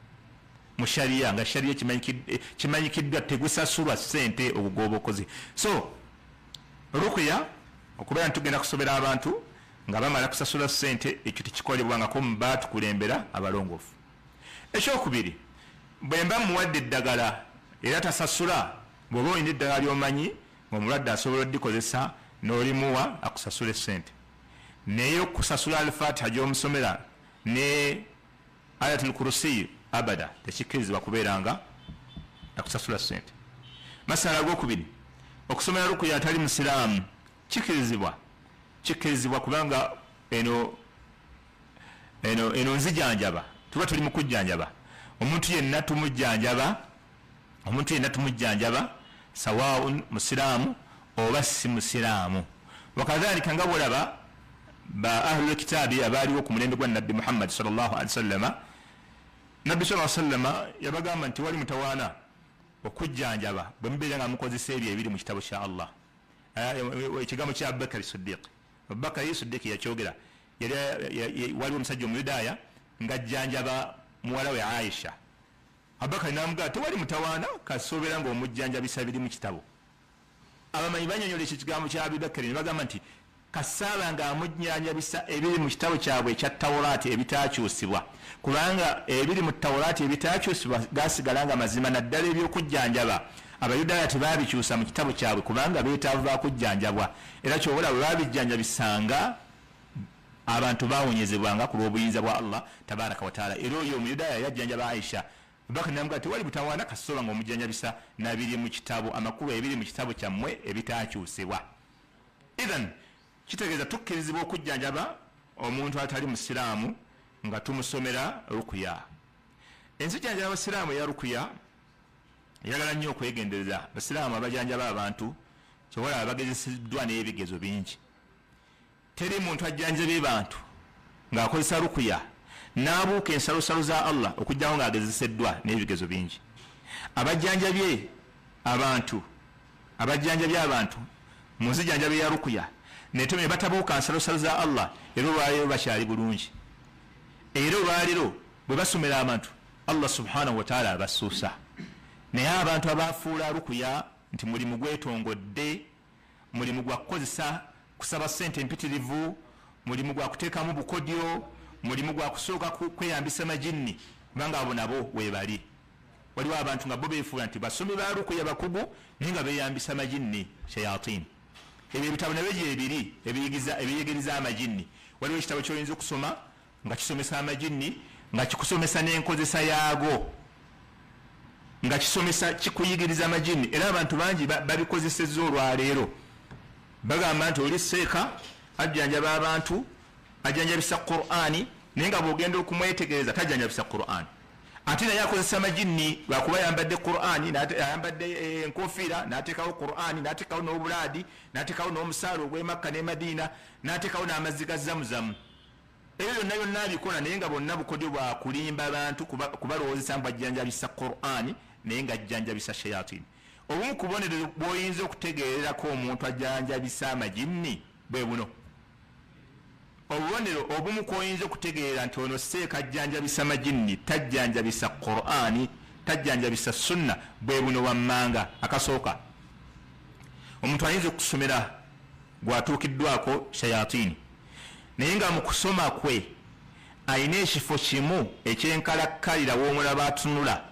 mu shariya nga shariya kimanyikiddwa tegusasulwa ssente obugooba okoze so rukuya okubeera ntitugenda kusobera abantu nga bamala kusasula ssente ekyo tekikolebwangako mu baatukulembera abalongoofu ekyokubiri bwe mba muwadde eddagala era tasasula bw'oba olina eddagala lyomanyi ngaomulwadde asobola oddikozesa n'olimuwa akusasula essente naye okusasula alfatiha gy'omusomera ne ayatul kursiyi abada tekikkirizibwa kubeeranga akusasula ssente masala g'okubiri okusomera rukuya atali musiraamu kikkirizibwa kubanga eno nzijanjaba tuba tuli mu kujjanjaba omuntu yenna tumujjanjaba sawaun musiraamu oba si musiraamu wakadhalika nga bwolaba ba ahlul kitaabi abaaliwo ku mulembe gwa nabbi Muhammad sallallahu alaihi wasallam nabbi sallallahu alaihi wasallam yabagamba nti wali mutawaana okujjanjaba bwe mubeera nga mukozesa ebyo ebiri mu kitabo kya Allah ekigambo kya Abubakar Siddiq Abubakar Siddiq yakyogera waliwo omusajja omuyudaaya ng'ajjanjaba muwala we Aisha Abubakar n'amugamba tewali mutawaana kasoobera ng'omujjanjabisa biri mu kitabo abamanyi banyonyola ekyo kigambo kya Abubakar ne bagamba nti kasaaba ng'amujjanjabisa ebiri mu kitabo kyabwe ekya Tawulaati ebitaakyusibwa kubanga ebiri mu Tawulaati ebitaakyusibwa gaasigala nga mazima naddala eby'okujjanjaba abayudaaya tebaabikyusa mu kitabo kyabwe kubanga beetaavu bakujjanjabwa era kyobola bwe baabijjanjabisanga abantu baawonyezebwanga ku lw'obuyinza bwa Allah tabaraka wa taala era oyo omuyudaaya yajjanjaba Aisha Abubakar n'amugamba tewali butawaana kasobola ng'omujjanjabisa nabiri mu kitabo amakulu ebiri mu kitabo kyammwe ebitaakyusibwa idhan kitegeeza tukkirizibwa okujjanjaba omuntu atali musiraamu nga tumusomera rukuya enzijjanjaba abasiraamu eya rukuya eyagala nnyo okwegendereza basiraamu abajanjaba abantu kyobola bagezesiddwa n'ebigezo bingi teri muntu ajjanjabye bantu ng'akozesa rukuya n'abuuka ensalosalo za Allah okujjawo ng'agezeseddwa n'ebigezo bingi abajjanjabye abantu abajjanjabi abantu mu nzijanjabi ya rukuya netome batabuuka nsalosalo za Allah era olwaleero bakyali bulungi era olwaleero bwe basomera abantu Allah subhanahu wa ta'ala abasuusa naye abantu abafuula rukuya nti mulimu gwetongodde mulimu gwa kukozesa kusaba sente empitirivu mulimu gwa kuteekamu bukodyo mulimu gwa kusooka kweyambisa majinni kubanga abo nabo webali waliwo abantu nga bo beefuula nti basomi ba rukuya bakugu naye nga beeyambisa majinni shayatin ebyo ebitabo nabyo gyebiri ebiyigiriza amajinni waliwo ekitabo kyoyinza okusoma nga kisomesa amajinni nga kikusomesa n'enkozesa yaago nga kisomesa kikuyigiriza amajinni era abantu bangi babikozesezza olwaleero bagamba nti oli seeka ajjanjaba abantu ajjanjabisa Qur'ani naye nga bwogenda okumwetegereza tajjanjabisa Qur'ani ate naye akozesa amajinni lwakuba yambadde Qur'ani ayambadde enkofiira n'ateekawo Qur'ani n'ateekawo n'obulaadi n'ateekawo n'omusaala ogw'Emakka ne Madiina n'ateekawo n'amazzi ga Zamuzamu ebyo byonna byonna abikola naye nga bonna bukodyo bwa kulimba abantu kubalowoozesa mbu ajjanjabisa Qur'ani naye nga ajjanjabisa shayatin obumu ku bubonero bw'oyinza okutegeererako omuntu ajjanjabisa amajinni bwe buno obubonero obumu kwoyinza okutegeera nti ono seeka ajjanjabisa majinni tajjanjabisa Qur'ani tajjanjabisa sunna bwe buno wammanga akasooka omuntu ayinza okusomera gwatuukiddwako shayatini naye nga mu kusoma kwe ayina ekifo kimu ekyenkalakkalira w'omulaba atunula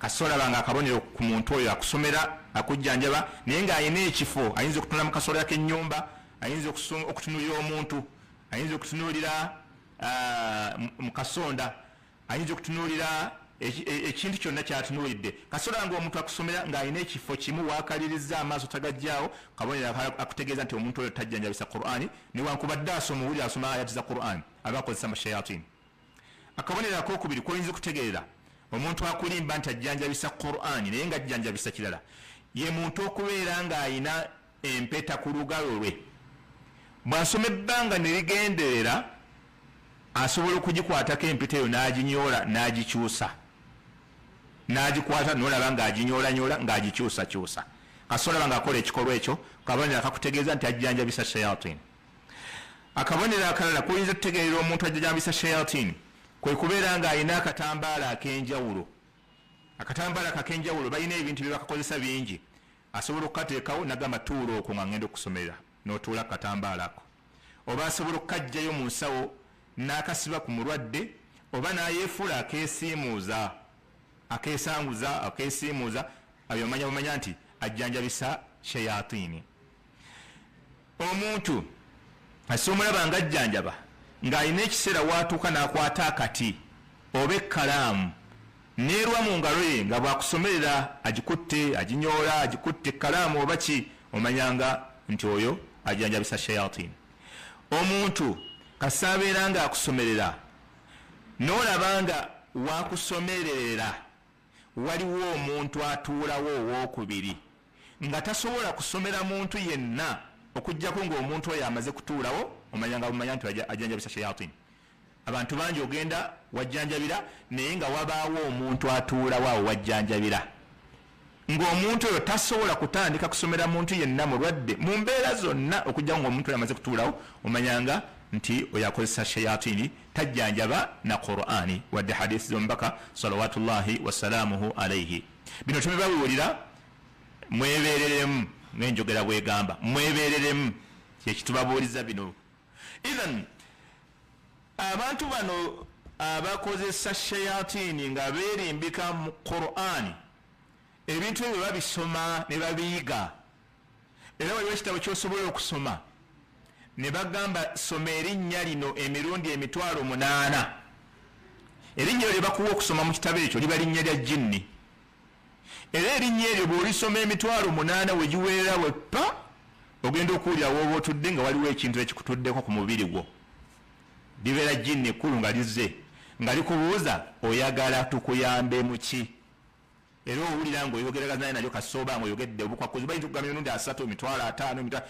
kasolaba nga akabonero ku muntu oyo akusomera akujjanjaba naye nga ayina ekifo ayinza okutunula mu kasolera k'ennyumba ayinza okutunulira omuntu ayinza okutunuulira mu kasonda ayinza okutunuulira ekintu kyonna kyatunuulidde kasola nga omuntu akusomera ng'alina ekifo kimu wakaliriza amaaso tagajjaawo kabonera akutegeeza nti omuntu oyo tajjanjabisa Qur'ani newankubadde asoma owulira asoma ayati za Qur'ani aba akozesa mashayatin akabonero akokubiri koyinza okutegeera omuntu akulimba nti ajjanjabisa Qur'ani naye nga ajjanjabisa kirala ye muntu okubeera ng'ayina empeta ku lugalo lwe bw'asoma ebbanga ne ligenderera asobola okugikwatako empeta eyo n'aginyoola n'agikyusa n'agikwata n'olaba ng'aginyoolanyola ng'agikyusakyusa kasolaba ng'akola ekikolwa ekyo kabonero akakutegeeza nti ajjanjabisa shayatin akabonero akalala kuyinza okutegeerera omuntu ajjanjabisa shayatin kwe kubeera ng'alina akatambaala ak'enjawulo akatambaala ak'enjawulo balina ebintu bye bakakozesa bingi asobola okukateekawo nagamba tuula okwo nga ngenda okusomerera n'otuula akatambaala ako oba asobola okukajjayo mu nsawo n'akasiba ku mulwadde oba n'ayeefuula akeesiimuuza akeesiimuuza abyo bamanya nti ajjanjabisa shayatini omuntu asobola omulaba nga ajjanjaba ng'alina ekiseera watuuka n'akwata akati oba ekkalaamu neerwa mu ngalo ye nga bwakusomerera agikutte aginyoola agikutte ekkalaamu oba ki omanyanga nti oyo ajjanjabisa shayatin omuntu kasaabeera nga akusomerera n'olaba nga wakusomerera waliwo omuntu atuulawo owookubiri nga tasobola kusomera muntu yenna okujjako ng'omuntu oyo amaze kutuulawo omanya nti ajjanjabisa shayatin abantu bangi ogenda wajjanjabira naye nga wabaawo omuntu atuulawo awo wajjanjabira ng'omuntu oyo tasobola kutandika kusomera muntu yenna mulwadde mu mbeera zonna okujjako ng'omuntu oyo amaze kutuulawo omanyanga nti oyo akozesa shayatini tajjanjaba na Qur'ani wadde hadisi z'omubaka salawatullahi wasalaamuhu alaihi bino tubibabuulira mwebeereremu ng'enjogera bwegamba mwebeereremu kyekitubabuuliza bino ithan abantu bano abakozesa shayatini nga beerimbika mu Qur'ani ebintu ebyo babisoma ne babiyiga era waliwo ekitabo kyosobola okusoma ne bagamba soma erinnya lino emirundi 8,000 erinnya eryo bakuwa okusoma mu kitabo ekyo liba linnya lya jjinni era erinnya eryo bw'olisoma 8,000 we giweerera weppa ogenda okuwulira wooba otudde nga waliwo ekintu ekikutuddeko ku mubiri gwo libeera jjinni ekkulu nga lizze nga likubuuza oyagala tukuyambe mu ki era owulira ng'oyogeragana naye nalyo kasooba ng'oyogedde obukwakuzi bayinza okugamba emirundi 3 5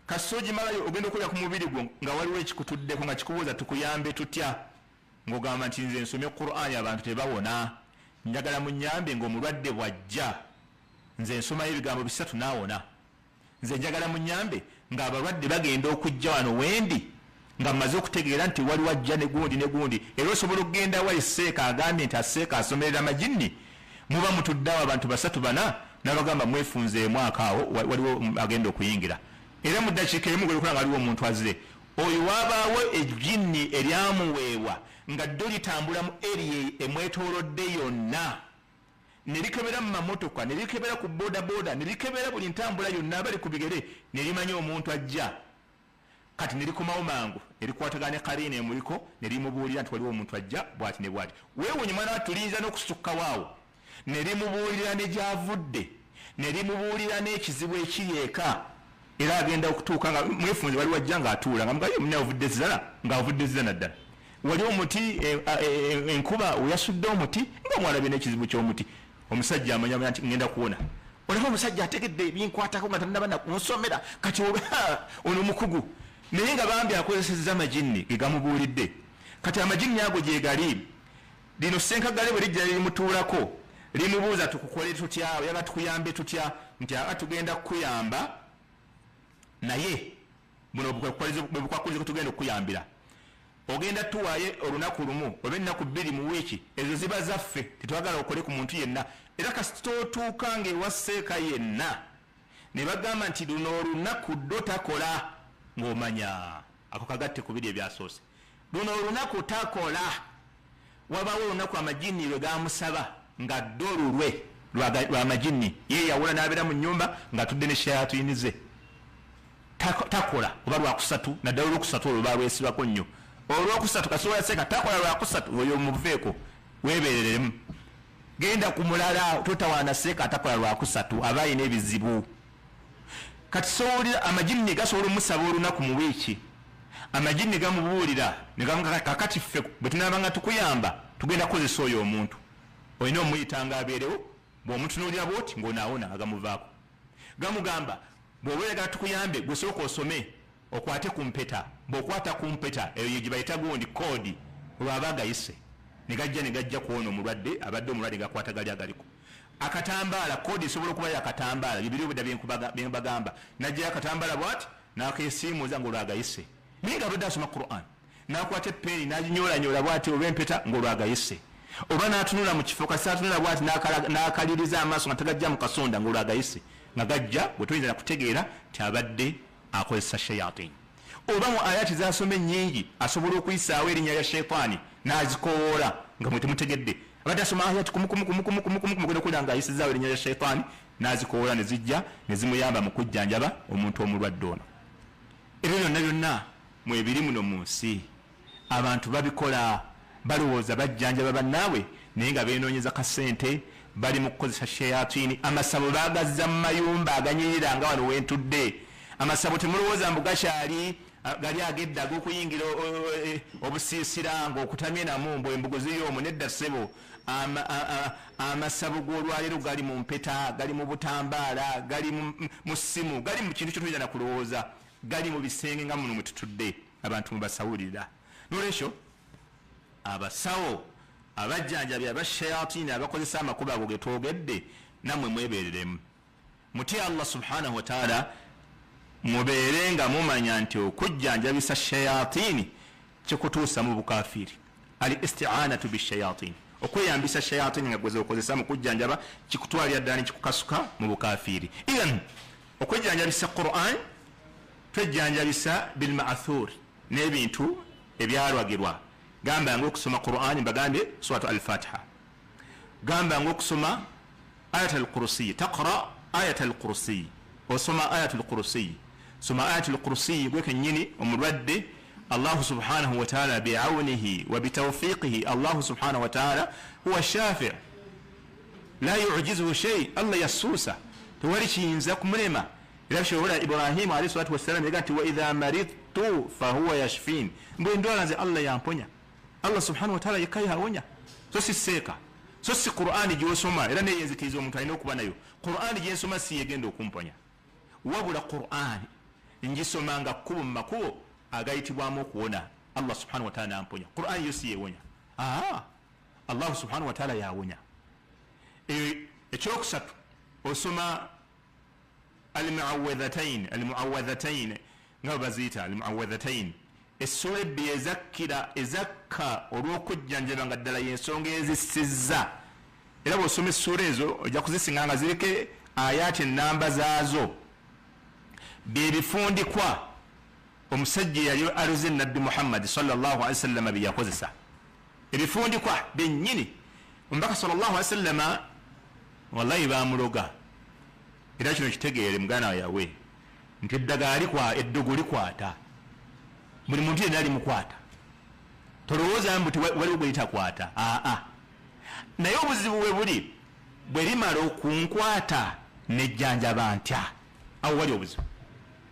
kasojimalayo ogenda okulya ku mubiri gwo nga waliwo ekikutuddeko nga kikubuuza tukuyambe tutya ng'ogamba nti nze nsomye Qur'ani abantu tebawona njagala munyambe ng'omulwadde bw'ajja nze nsomayo ebigambo bisatu naawona. Nze njagala munyambe ng'abalwadde bagenda okujja wano wendi nga mmaze okutegeera nti waliwo ajja ne gundi era osobola okugenda wali seeka agambye nti aseeka asomerera amajinni muba mutuddeawo abantu 3-4 n'abagamba mwefunzeemu akaawo waliwo agenda okuyingira era mu ddakiika emu gwekula nga waliwo omuntu azire oyo waabaawo ejjinni eryamuweebwa nga ddyo litambula mu eriya emwetoolodde yonna ne likebera mu mamotoka ne likebera ku bodaboda ne likebera buli ntambula yonna abali ku bigere ne limanya omuntu ajja kati ne likomawo mangu ne likwatagana ne kaliina emuliko ne limubuulira nti waliwo omuntu ajja bwati ne bwati weewuunye mwana watulinza n'okusukkawo ne limubuulira ne gyavudde ne limubuulira n'ekizibu ekiri eka era agenda okutuuka nga mwefunze waliwo ajja ng'atuula nga mugayo munne avudde zizala ng'avudde zizala ddala wali omuti enkuba oyasudde omuti nga mwalabye n'ekizibu ky'omuti omusajja amanya nti ngenda kuwona olaba omusajja ategedde ebinkwatako nga tannaba nakunsomera kati ono mukugu naye nga bambi akozesezza amajinni ge gamubuulidde kati amajinni ago gye gali lino senkagale bwe lijja limutuulako limubuuza tukukole tutya oyagala tukuyambe tutya nti tugenda kukuyamba naye buno bwe bukwakuliza tugenda okukuyambira ogenda tuwaaye olunaku lumu oba ennaku 2 mu wiiki ezo ziba zaffe tetwagala okole ku muntu yenna era kasitootuuka ng'ewa seeka yenna ne bagamba nti luno olunaku ddo takola ng'omanya ako kagatte ku biri ebyasoose luno olunaku takola wabaawo olunaku amajinni lwe gamusaba nga ddo lulwe lwamajinni ye yawula n'abeera mu nnyumba ng'atudde ne shayatini ze takola oba lwakusatu naddala olwokusatu olwo balwesibako nnyo olwokusatu kasobola seeka takola lwakusatu oyo muveeko weebereremu genda ku mulala totawaana seeka atakola lwakusatu aba ayina ebizibu kati sowulira amajinni gasobola omusaba olunaku mu wiiki amajinni gamubuulira ne gamuga kakati ffe bwe tunaabanga tukuyamba tugenda kukozesa oyo omuntu olina omuyitanga abeerewo bw'omutunuulira bwoti ng'onaawona agamuvaako gamugamba bw'obeeragala tukuyambe gwe sooka osome okwate ku mpeta bw'okwata ku mpeta eyo gye bayita gundi koodi olwaba agayise ne gajja kuwona omulwadde abadde omulwadde gakwata gali agaliko akatambaala koodi esobola okuba yakatambaala bibiri obudda byenbagamba najjayo akatambaala bwati n'akeesiimuuza ng'olwagayise naye nga abadde asoma Quran n'akwata epeeni n'aginyolanyola bwati olw'empeta ng'olwagayise oba n'atunula mu kifo kasi atunula bwati n'akaliriza amaaso nga tagajja mu kasonda ng'olwagayise nga gajja bwe tuyinza nakutegeera ti abadde akozesa shayatini oba mu ayati zasoma ennyingi asobola okuyisaawo erinnya lya sheitaani n'azikowoola nga mwe temutegedde abadde asoma ayati kumukumukumukumukumukumukwenda okulira nga ayisizaawo erinnya lya sheitaani n'azikowoola ne zijja ne zimuyamba mu kujjanjaba omuntu omulwadde ono ebyo byonna byonna mwebiri muno mu nsi abantu babikola balowooza bajjanjaba bannaabwe naye nga beenoonyeza kasente bali mu kukozesa shayatini amasabo bagazza mu mayumba aganyirira nga wano wentudde amasabo temulowooza mbu gakyali gali agedda ag'okuyingira obusiisira ng'okutamye namu mbwe embugo ziri omwo nedda ssebo amasabo g'olwaleero gali mu mpeta gali mu butambaala gali mu ssimu gali mu kintu kyotuyinza nakulowooza gali mu bisenge nga muno mwe tutudde abantu mubasawulirira nolwekyo abasawo abajjanjabi abashayatini abakozesa amakubo ago ge twogedde nammwe mwebereremu mutya Allah subhanahu wa ta'ala mubeere nga mumanya nti okujjanjabisa shayatini kikutuusa mu bukafiri al isti'anatu bishayatini okweyambisa shayatini nga gweze okozesa mu kujjanjaba kikutwalira ddala kikukasuka mu bukafiri idhan okwejjanjabisa Quran twejjanjabisa bil ma'thur n'ebintu ebyalwagirwa gamba ngokusoma Quran bagambye suratu al-Fatiha gamba ngokusoma ayat al-Kursi taqra ayat al-Kursi osoma ayat al-Kursi soma ayat al-Kursi gweke nyini omulwadde Allah subhanahu wa ta'ala bi'awnihi wa bitawfiqihi Allah subhanahu wa ta'ala huwa shafi' la yu'jizuhu shay Allah yasusa tewali kiyinza kumulema era shobola Ibrahim alayhi salatu wassalam yagati wa idha maridtu fa huwa yashfin mbwe ndwala nze Allah yamponya Allah subhanahu wa ta'ala yekaya awonya so si seeka so si Qur'ani gyosoma era neyenzikiriza omuntu alina okuba nayo Qur'ani gyensoma si yegenda okumponya wabula Qur'ani ngisomanga kkubo mu makubo agayitibwamu okuwona Allah subhanahu wa ta'ala namponya Qur'ani yo si yewonya Allah subhanahu wa ta'ala yawonya ekyokusatu osoma almuawwadhatain nga baziyita almuawwadhatain essula ebbi ezakka olw'okujjanjaba nga ddala y'ensonga ezissizza era bw'osoma essula ezo ojja kuzisinga nga zireke ayati ennamba zaazo byebifundikwa omusajja yali aluze nabbi muhammadi sallallahu alaihi wasallam bye yakozesa ebifundikwa byennyini omubaka sallallahu alaihi wasallam wallahi bamuloga era kino kitegeere muganda yawe nti eddogo likwata buli muntu yenna limukwata tolowooza mbu waliwo bwe litakwata naye obuzibu bwe buli bwe limala okunkwata nejjanjaba ntya awo wali obuzibu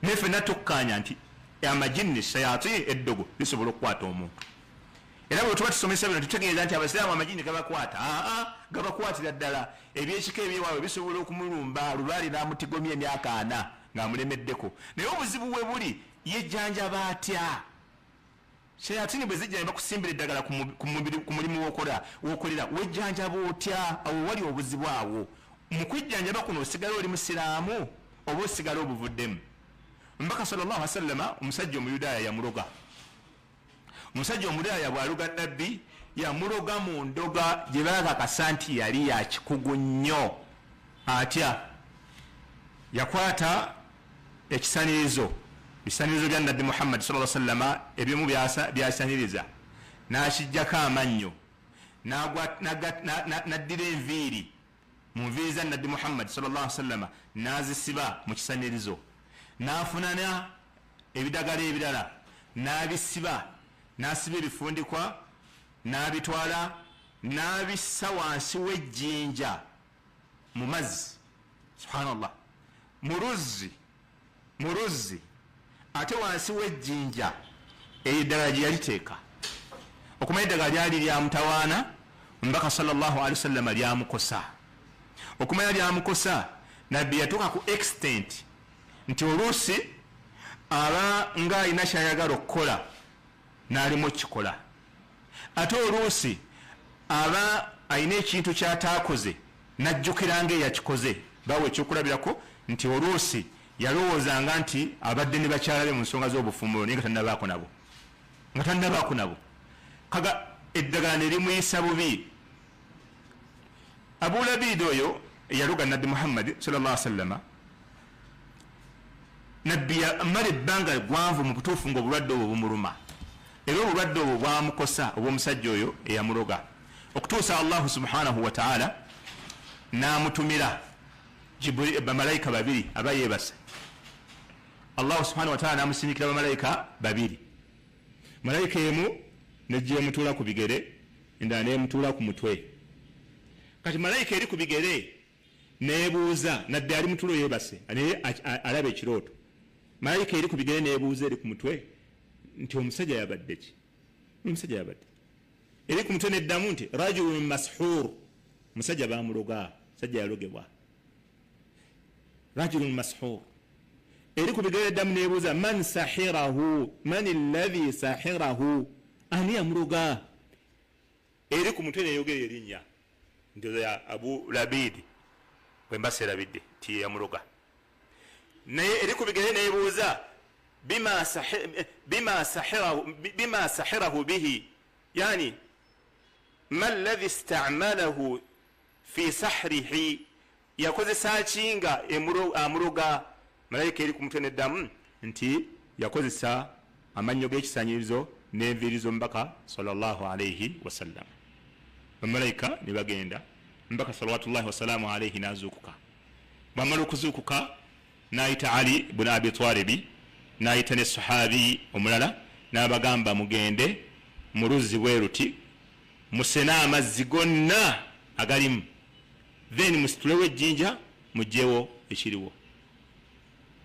naye ffenna tukkaanya nti amajinni sayati eddogo lisobola okukwata omuntu era bwe tuba tusomesa bino tutegeeza nti abasiraamu amajinni gabakwata gabakwatira ddala ebyekika ebyewaabwe bisobola okumulumba lubaali n'amutigomya emyaka 4 ng'amulemeddeko naye obuzibu bwe buli yejjanjaba atya shayatini bwe zijja ne bakusimbira eddagala ku mulimu w'okolera wejjanjaba otya awo wali obuzibu awo mu kujjanjaba kuno osigala oli musiraamu oba osigala obuvuddemu mbaka sallallahu alaihi wasallam omusajja omuyudaaya yamuloga omusajja omuyudaaya bw'aluga nabbi yamuloga mu ndoga gye baakakasa nti yali yakikugu nnyo atya yakwata ekisanirizo bisanirizo bya nabbi muhammadi sallallahu alaihi wasallam ebimu byasaniriza n'akijjako amannyo n'addira enviiri mu nviiri za nabbi muhammadi sallallahu alaihi wasallam n'azisiba mu kisanirizo n'afunana ebidagala ebirala n'abisiba n'asiba ebifundikwa n'abitwala n'abissa wansi w'ejjinja mu mazzi subhanallah mu luzzi ate wansi w'ejjinja eyo eddagala gye yaliteeka okumanya eddagala lyali lya mutawaana omubaka sallallahu alaihi wasallam lyamukosa okumanya lyamukosa nabbi yatuuka ku extent nti oluusi aba nga alina kyayagala okukola n'alimu okikola ate oluusi aba alina ekintu kyataakoze n'ajjukira ng'eyakikoze bawe ekyokulabirako nti oluusi yalowoozanga nti abadde ne bakyala be mu nsonga z'obufumulo naye nga tannabaako nabo kaga eddagala ne limuyisa bubi Abu Labid oyo eyaluga nabbi muhammadi sallallahu alaihi wasallam nabbi amala ebbanga gwanvu mu butuufu ng'obulwadde obwo bumuluma era obulwadde obwo bwamukosa obw'omusajja oyo eyamuloga okutuusa allahu subhanahu wa ta'ala n'amutumira bamalayika babiri abayeebase allahu subhanahu wa ta'ala n'amusindikira bamalayika babiri malayika emu nejja emutuula ku bigere endala neemutuula ku mutwe kati malayika eri ku bigere neebuuza nadde ali mutulo yeebase naye alaba ekirooto malayika eri ku bigere neebuuza eri ku mutwe nti omusajja yabadde ki omusajja yabadde eri ku mutwe neddamu nti rajulun mashur musajja bamuloga musajja yalogebwa rajulun mashur eri ku bigere eddamu neebuuza man alladhi sahirahu ani yamuloga eri ku mutwe neyogera erinnya ndoza ya Abu Labid bwe mbaserabidde ti yamuloga naye eri ku bigere neebuuza bima sahirahu bihi yani ma alladhi ista'malahu fi sahrihi yakozesa kinga amuloga malayika eri ku mutwe neddamu nti yakozesa amannyo g'ekisanyirizo n'enviirizo mbaka sallallahu alaihi wasallam bamalayika ne bagenda mbaka salawatullahi wasalaamu alaihi n'azuukuka bwamala okuzuukuka n'ayita Ali ibn Abi Talibi n'ayita ne sahabi omulala n'abagamba mugende mu luzzi bwe ruti musena amazzi gonna agalimu then musitulewo ejjinja mugjewo ekiriwo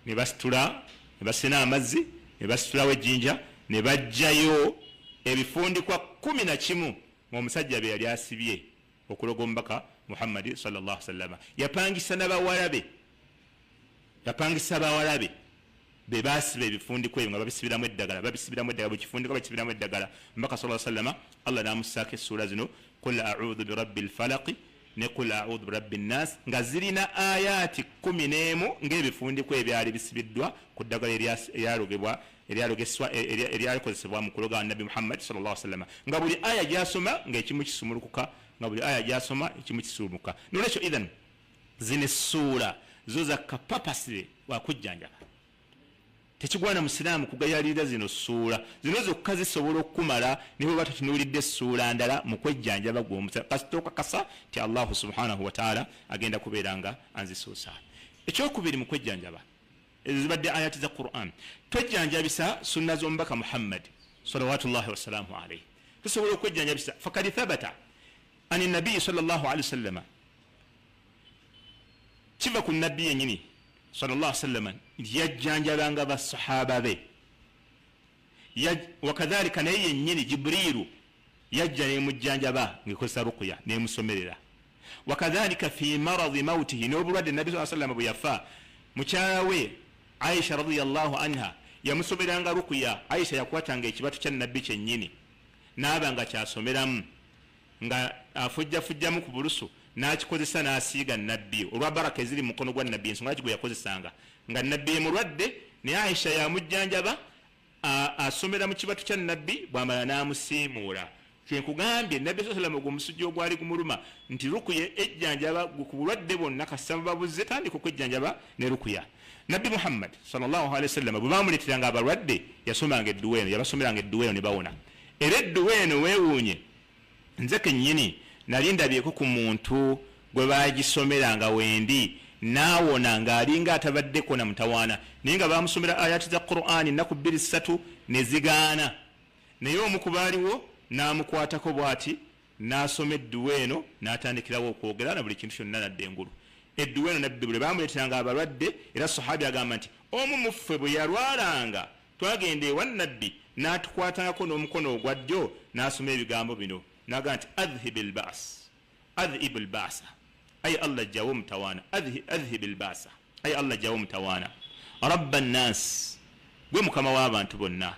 ne basitula ne basena amazzi ne basitulawo ejjinja ne bajjayo ebifundikwa 11 omusajja be yali asibye okuloga omubaka Muhammadi sallallahu alaihi wasallam yapangisa bawalabe be basiba ebifundikwa nga babisibiramu eddagala bukifundikwa bakisibiramu eddagala mbaka sallallahu alaihi wasallam Allah n'amusaako essula zino qul a'udhu birabbil falaq ne qul a'udhu birabbi nnas nga zirina ayati 11 ng'ebifundiko ebyali bisibiddwa ku ddagala eryalogesebwa mu kuloga Nabi Muhammad sallallahu alaihi wasallam nga buli aya gyasoma ng'ekimu kisumulukuka nga buli aya gyasoma ekimu kisumuka. Nolwekyo idhan zino essuula zo za kapapasire wakujjanjaba tekigwana musiraamu kugayalira zino ssuula zino zokka zisobola okukumala ne bwe batatunuulidde essuula ndala mu kwejjanjaba gw'omusiraamu kasitooka kasa ti Allahu subhanahu wa ta'ala agenda kubeera nga anzisuusa. Ekyokubiri mu kwejjanjaba ezibadde ayati za Qur'an twejjanjabisa sunna z'omubaka Muhammad salawatullahi wasalaamu alayhi tusobola okwejjanjabisa fakad thabata ani nabii sallallahu alayhi wasallama kiva ku nabbi yennyini sallallahu alayhi wasallam yajjanjabanga basahaba be wakadhalika naye yennyini Jibrilu yajja nemujjanjaba ng'ekozesa ruqya nemusomerera wakadhalika fi maradi mautihi n'obulwadde nabbi sallallahu alayhi wasallam bwe yafa mukyala we Aisha radiyallahu anha yamusomeranga ruqya. Aisha yakwatanga ekibatu kya nabbi kyennyini n'abanga kyasomeramu nga afujjafujjamu ku bulusu n'akikozesa n'asiiga nabbi olwa baraka eziri mu mukono gwa nabbi ensonga ki gwe yakozesanga nga nabbi emulwadde ne Aisha yamujjanjaba asomera mu kibatu kya nabbi bw'amala n'amusiimuula. Kyenkugambye nabbi sallallahu alayhi wasallam ogw'omusujja ogwali gumuluma nti ruqya ejjanjaba ku bulwadde bwonna kasaba babuze tandika okwejjanjaba ne ruqya. Nabbi Muhammad sallallahu alayhi wasallam bwe bamuleeteranga abalwadde yasomanga edduweeno yabasomeranga edduweeno ne bawona. Era edduweeno weewuunye nze kennyini nali ndabyeko ku muntu gwe baagisomeranga wendi naawona ng'alinga atabaddeko na mutawaana naye nga baamusomera ayati za Qur'ani ennaku 2-3 ne zigaana naye omu ku baaliwo n'amukwatako bw'ati n'asoma edduweeno n'atandikirawo okwogera na buli kintu kyonna nadda engulu. Edduweeno nabbi bwe baamuleeteranga abalwadde era sahabi agamba nti omu mu ffe bwe yalwalanga twagenda ewa nabbi n'atukwatangako n'omukono ogwa ddyo n'asoma ebigambo bino naga nti adhhib albasa ay Allah jawo mutawana adhhib albasa ay Allah jawo mutawana rabba nnas gwe mukama w'abantu bonna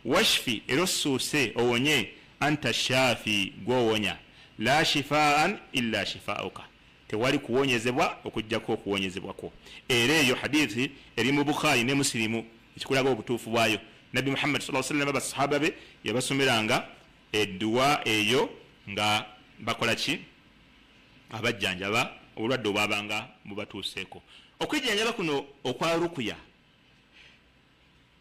washfi erosuuse owonye anta shafi gwowonya la shifaan illa shifaauka tewali kuwonyezebwa okujjako okuwonyezebwako. Era eyo hadithi eri mu Bukhari ne Muslimu ekikulaga obutuufu bwayo. Nabi Muhammad sallallahu alaihi wasallam basahaba be yabasomeranga edduwa eyo nga bakola ki abajjanjaba obulwadde obwabanga bubatuuseeko. Okwejjanjaba kuno okwa ruqya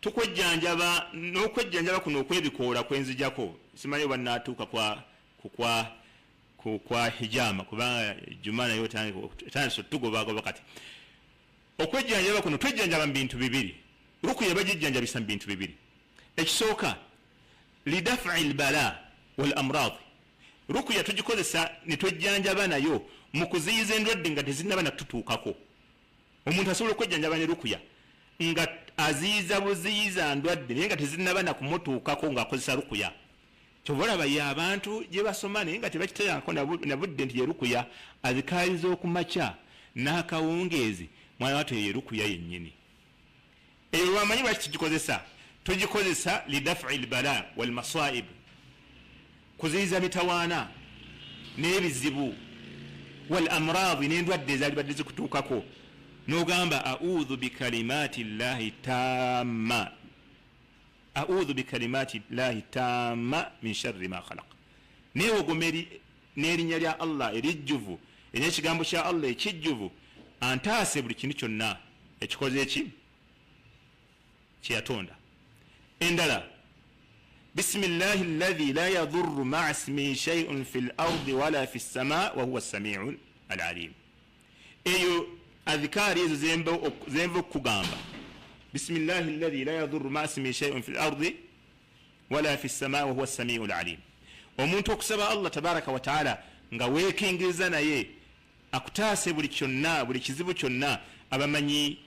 tukwejjanjaba n'okwejjanjaba kuno okwebikoola kwenzijako simanyi bannaatuuka kwa hijama kubanga jumana yo tandise tugobagoba kati. Okwejjanjaba kuno twejjanjaba mu bintu bibiri. Ruqya bajijjanjabisa mu bintu bibiri. Ekisooka lidaf'i albala wal amrad. Ruqya tugikozesa ne twejjanjaba nayo mu kuziyiza endwadde nga tezinnaba natutuukako. Omuntu asobola okwejjanjaba ne ruqya nga aziyiza buziyiza ndwadde naye nga tezinnaba nakumutuukako ng'akozesa ruqya. Kyobalaba ye abantu gye basoma naye nga tebakiteerako na budde nti ye ruqya azikaaliza okumakya n'akawungeezi mwana wattu ye ruqya yennyini. Eyo lwamanyi lwaki tugikozesa? Tugikozesa lidaf'i albala wal masaib, kuziyiza mitawaana n'ebizibu wal amraadi n'endwadde ezaali badde zikutuukako n'ogamba a'udhu bikalimati llahi tamma a'udhu bikalimati llahi tamma min sharri ma khalaq. Neewogomeri n'erinnya lya Allah erijjuvu ery'ekigambo kya Allah ekijjuvu antaase buli kintu kyonna ekikoze eki kyeyatonda. Endala bismillahi alladhi la yadurru ma'a ismihi shay'un fil ardi wala fis samaa wa huwa as-sami'ul alim. Eyo adhikari ezo zemva okugamba bismillahi alladhi la yadurru ma'a ismihi shay'un fil ardi wala fis samaa wa huwa as-sami'ul alim. Omuntu okusaba Allah tabaraka wa taala nga weekingiriza naye akutaase buli kyonna buli kizibu kyonna abamanyi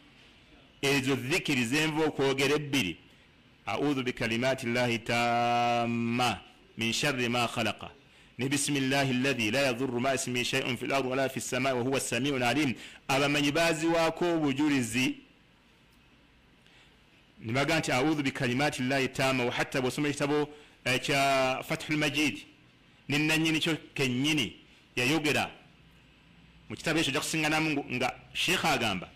ezo dhikiri zenva okwogera ebbiri a'udhu bikalimati llahi tamma min sharri ma khalaqa ne bismillahi alladhi la yadurru ma ismihi shay'un fil ardi wala fis samaa'i wa huwa as-sami'ul alim. Abamanyi baziwaako obujulizi ne baga nti a'udhu bikalimati llahi tamma wa hatta bw'osoma ekitabo kya Fathul Majid ne nannyini kyo kennyini yayogera mu kitabu ekyo jakusinganamu nga sheikh agamba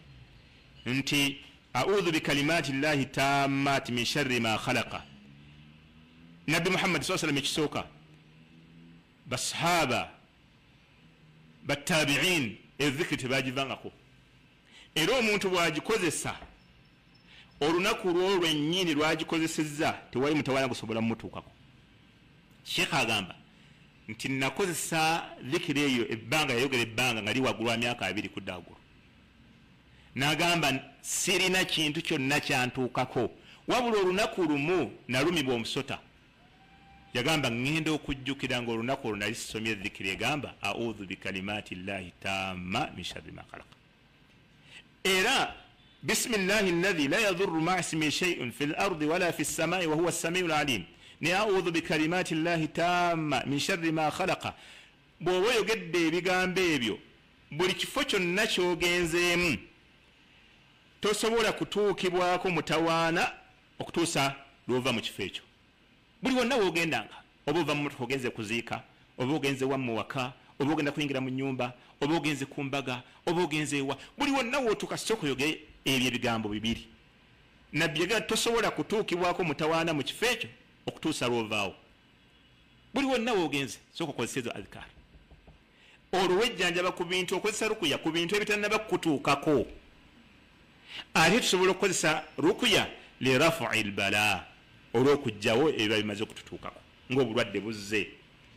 nti a'udhu bikalimati llahi tammati min sharri ma khalaqa. Nabbi Muhammad sallallahu alaihi wasallam ekisooka basahaba battabi'in ezikri tebagivangako, era omuntu bwagikozesa olunaku lwolwennyini lwagikozesezza tewali mutawaana gusobola mumutuukako. Sheikh agamba nti nakozesa dhikiri eyo ebbanga yayogera ebbanga nga liwaggulu wa myaka 2 kudda waggulu, n'agamba sirina kintu kyonna kyantuukako wabula olunaku lumu nalumibwa omusota. Yagamba ngenda okujjukira nga olunaku olwo nali sisomye dhikiri egamba a'udhu bikalimati llahi tamma min sharri ma khalaqa. Era bismillahi alladhi la yadhurru ma'a ismihi shay'un fil ardi wala fis samai wa huwa as-sami'ul alim, ni a'udhu bikalimati llahi tamma min sharri ma khalaqa. Bw'oba oyogedde ebigambo ebyo buli kifo kyonna kyogenzeemu tosobola kutuukibwako mutawaana okutuusa lwova mu kifo ekyo. Buli wonna woogendanga, oba ova mu motoka ogenze kuziika, oba ogenze wammu waka, oba ogenda kuyingira mu nnyumba, oba ogenze ku mbaga, oba ogenze ewa, buli wonna wootuuka sooka oyogere ebyo ebigambo bibiri. Nabbi yagamba tosobola kutuukibwako mutawaana mu kifo ekyo okutuusa lwovaawo. Buli wonna woogenze sooka okozesa ezo adhikaar. Olwo wejjanjaba ku bintu, okozesa rukuya ku bintu ebitannaba kutuukako. Ate tusobola okukozesa rukuya li raf'il balaa, olw'okugjawo ebiba bimaze okututuukako ng'obulwadde buzze.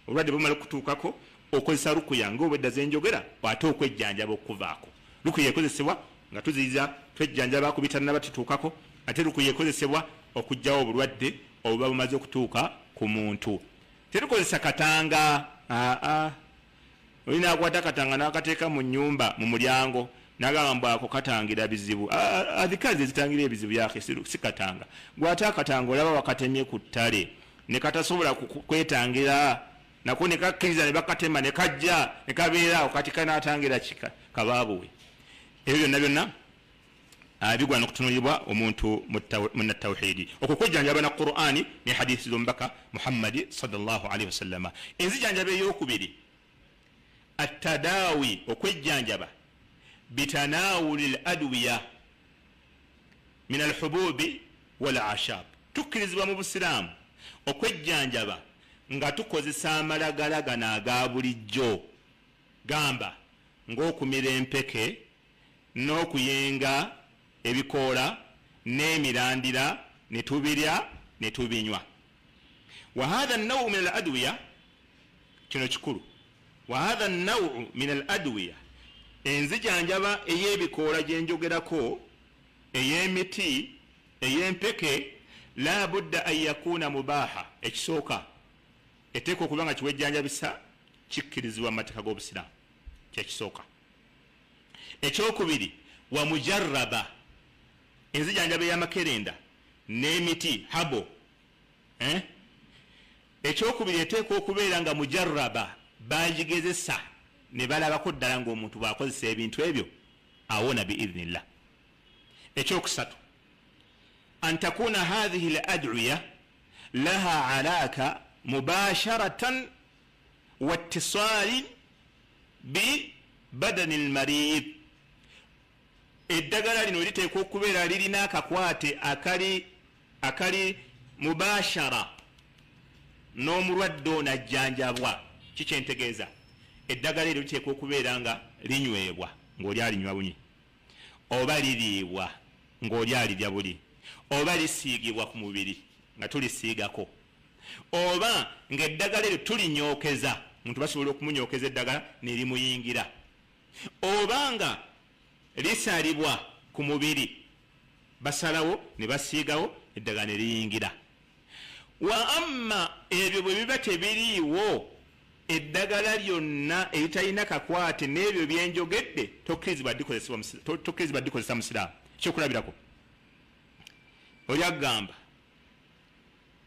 Obulwadde bumala okutuukako okozesa rukuya ng'obwedda ze njogera, ate okwejjanjaba okuvaako. Rukuya ekozesebwa nga tuziyiza twejjanjaba ku bitannaba tutuukako, ate rukuya ekozesebwa okugjawo obulwadde obuba bumaze okutuuka ku muntu. Terukozesa katanga. Olina akwata katanga n'akateeka mu nnyumba mu mulyango n'agamba ako katangira bizibu. Adhikazi zitangira ebizibu yake si katanga. Gwata katanga olaba wakatemye ku ttale ne katasobola kwetangira nako ne kakkiriza ne bakatema ne kajja ne kabeera wakati kanaatangira kika kabaabuwe. Ebyo byonna bigwana okutunulibwa omuntu mu tawhidi. Okukwejjanjaba na Qur'ani ne hadithi z'omubaka Muhammad sallallahu alaihi wasallam. Enzijanjaba ey'okubiri at-tadawi, okwejjanjaba bitanawuli al-adwiya min al-hububi wal-ashab. Tukkirizibwa mu Busiraamu okwejjanjaba nga tukozesa amalagala gano aga bulijjo, gamba ng'okumira empeke n'okuyenga ebikoola n'emirandira ne tubirya ne tubinywa. Wa hadha an-nawu min al-adwiya, kino kikulu, wa hadha an-nawu min al-adwiya, enzijanjaba ey'ebikoola gye njogerako, ey'emiti, ey'empeke, la budda an yakuna mubaaha. Ekisooka eteeka okuba nga kiwejjanjabisa kikkirizibwa mu mateeka g'Obusiraamu, kyekisooka. Ekyokubiri wa mujarraba, enzijanjaba ey'amakerenda n'emiti habo. Ekyokubiri eteeka okubeera nga mujarraba, bagigezesa ne balabako ddala ng'omuntu bw'akozesa ebintu ebyo awona biidhnillah. Ekyokusatu an takuna hadhihi al-ad'iya laha alaka mubasharatan wattisalin bi badani al-marid. Eddagala lino liteekwa okubeera lirina akakwate akali mubashara n'omulwadde ono ajjanjabwa. Kikyentegeeza eddagala eryo liteekwa okubeera nga linyweebwa ng'oli alinywa bunyi, oba liriibwa ng'oli alirya buli, oba lisiigibwa ku mubiri nga tulisiigako, oba ng'eddagala eryo tulinyookeza, omuntu basobola okumunyookeza eddagala ne limuyingira, oba nga lisalibwa ku mubiri basalawo ne basiigawo eddagala ne liyingira. Wa amma ebyo bwe biba tebiriiwo, eddagala lyonna eritalina kakwate n'ebyo byenjogedde tokkirizibwa dikozesa Musiraamu. Kyokulabirako oli agamba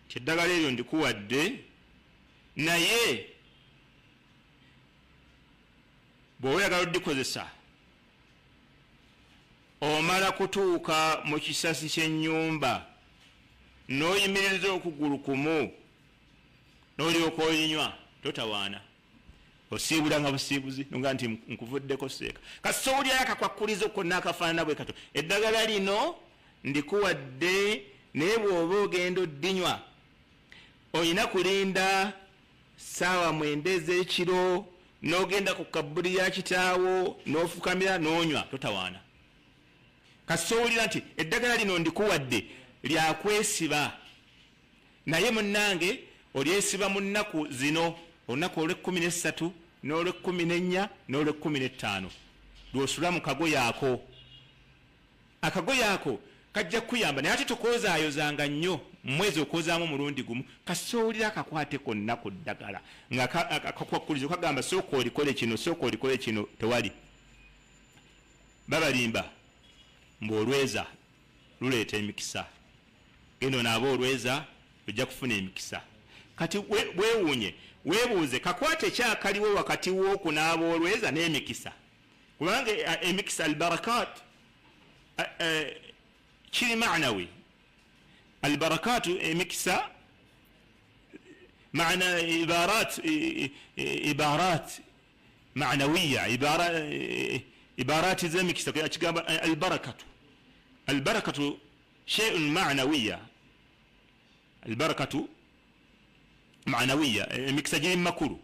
kyeddagala eryo ndikuwadde, naye bw'oyagala oddikozesa omala kutuuka mu kisasi ky'ennyumba n'oyimiririza okugulu kumu n'olyoka olinywa, totawaana. osiibula nga busiibuzi nga nti nkuvuddeko seeka kasoolya akakwakulizo konna akafaanana bwe kato eddagala lino ndikuwadde naye bw'oba ogenda oddinywa olina kulinda ssaawa 9 ez'ekiro n'ogenda ku kabbuli ya kitaawo n'ofukamira n'onywa totawaana kasoolira nti eddagala lino ndikuwadde lyakwesiba naye munnange olyesiba mu nnaku zino olunaku olw'13 n'olw'14 n'olw'15 lw'osula mu kagoye ako akagoye ako kajja kuyamba naye ate tokozaayozanga nnyo mwezi okozaamu omulundi gumu kasoolira akakwate konna ku ddagala nga kakwakulizo kagamba sooka olikole kino sooka olikole kino tewali babalimba mbuolweza luleeta emikisa eno naaba olweza ojja kufuna emikisa kati weewuunye weebuuze kakwate kyakaliwo wakati w'okunaaba olweza n'emikisa kubanga emikisa albarakat kiri maanawi albarakatu emikisa maana ibarat maanawiya ibarati z'emikisa kigamba albarakatu shay'un maanawiya albarakatu maanawiya emikisa giri makulu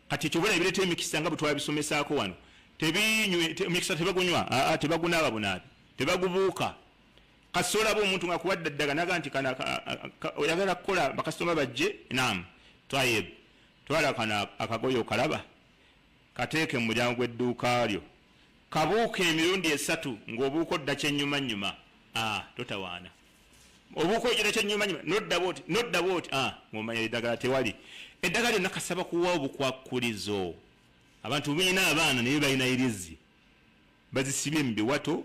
kati kyobula ebireeta emikisa nga bwe twabisomesaako wano emikisa tebagunywa tebagunaaba bunaabi tebagubuuka kasolaba omuntu nga kuwadde ddaga naga nti oyagala kukola bakasitoma bajje nam tayeb twala kana akagoye okalaba kateeke mu mulyango gw'edduuka lyo kabuuka emirundi 3 ng'obuuka odda kyennyuma totawaana obuuka ogira kyennyuma nodda booti ng'omanya eddagala tewali eddagala lyonna kasaba kuwa obukwakulizo abantu biina abaana naye balina irizi bazisibye mu biwato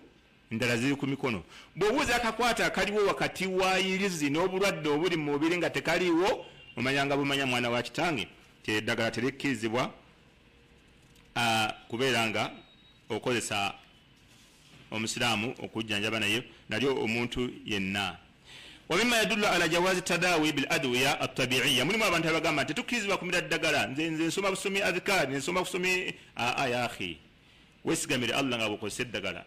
endala ziri ku mikono bw'obuuza akakwata akaliwo wakati wa irizi n'obulwadde obuli mu mubiri nga tekaliwo omanyanga bumanya mwana wa kitange eddagala terekkirizibwa kubeera nga okozesa omusiraamu okujjanjaba naye nalyo omuntu yenna wamima yadullu ala jawazi tadawi bil adwiya atabiiya mulimu abantu abagamba nti tetukkirizibwa kumira ddagala nze nsoma busomi adhikari nsoma busomi ya akhi wesigamire allah nga bwokozesa eddagala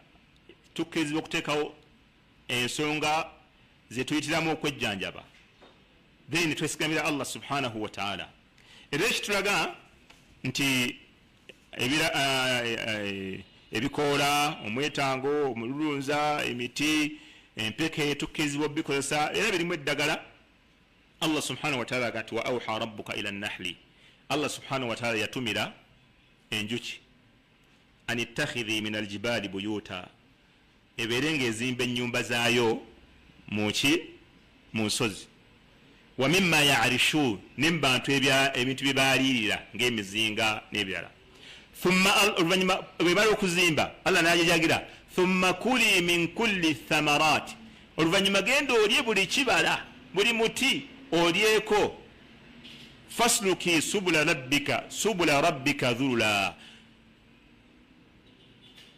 tukkirizibwa okuteekawo ensonga zetuyitiramu okwejjanjaba then twesigamira allah subhanahu wa ta'ala era ekitulaga nti ebikoola omwetango omululunza emiti empeke tukkirizibwa bikozesa era birimu eddagala allah subhanahu wa ta'ala agati wa awha rabbuka ila nahli allah subhanahu wa ta'ala yatumira enjuki an ittakhidhi min aljibali buyuta ebeerenga ezimba ennyumba zaayo muki mu nsozi wa mimma yarishu nembantu ebintu bye baalirira ng'emizinga n'ebirala thumma oluvannyuma bwe bali okuzimba allah n'ajajagira thumma kuli min kulli thamarat oluvannyuma genda olye buli kibala buli muti olyeko fasluki subula rabbika dhulula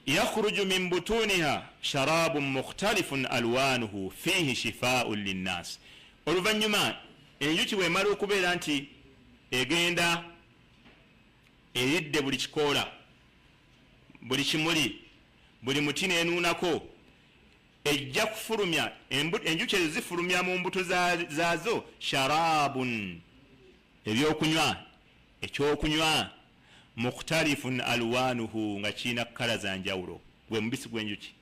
yakhruju min butuniha sharabun mukhtalifun alwanuhu fihi shifaa'un linnas oluvannyuma enjuki bwemala okubeera nti egenda eridde buli kikoola buli kimuli buli muti neenuunako ejja kufulumya enjuki ezo zifulumya mu mbuto zaazo sharabun ebyokunywa ekyokunywa mukhtalifun alwanuhu nga kiina kkala za njawulo gwe mubisi gw'enjuki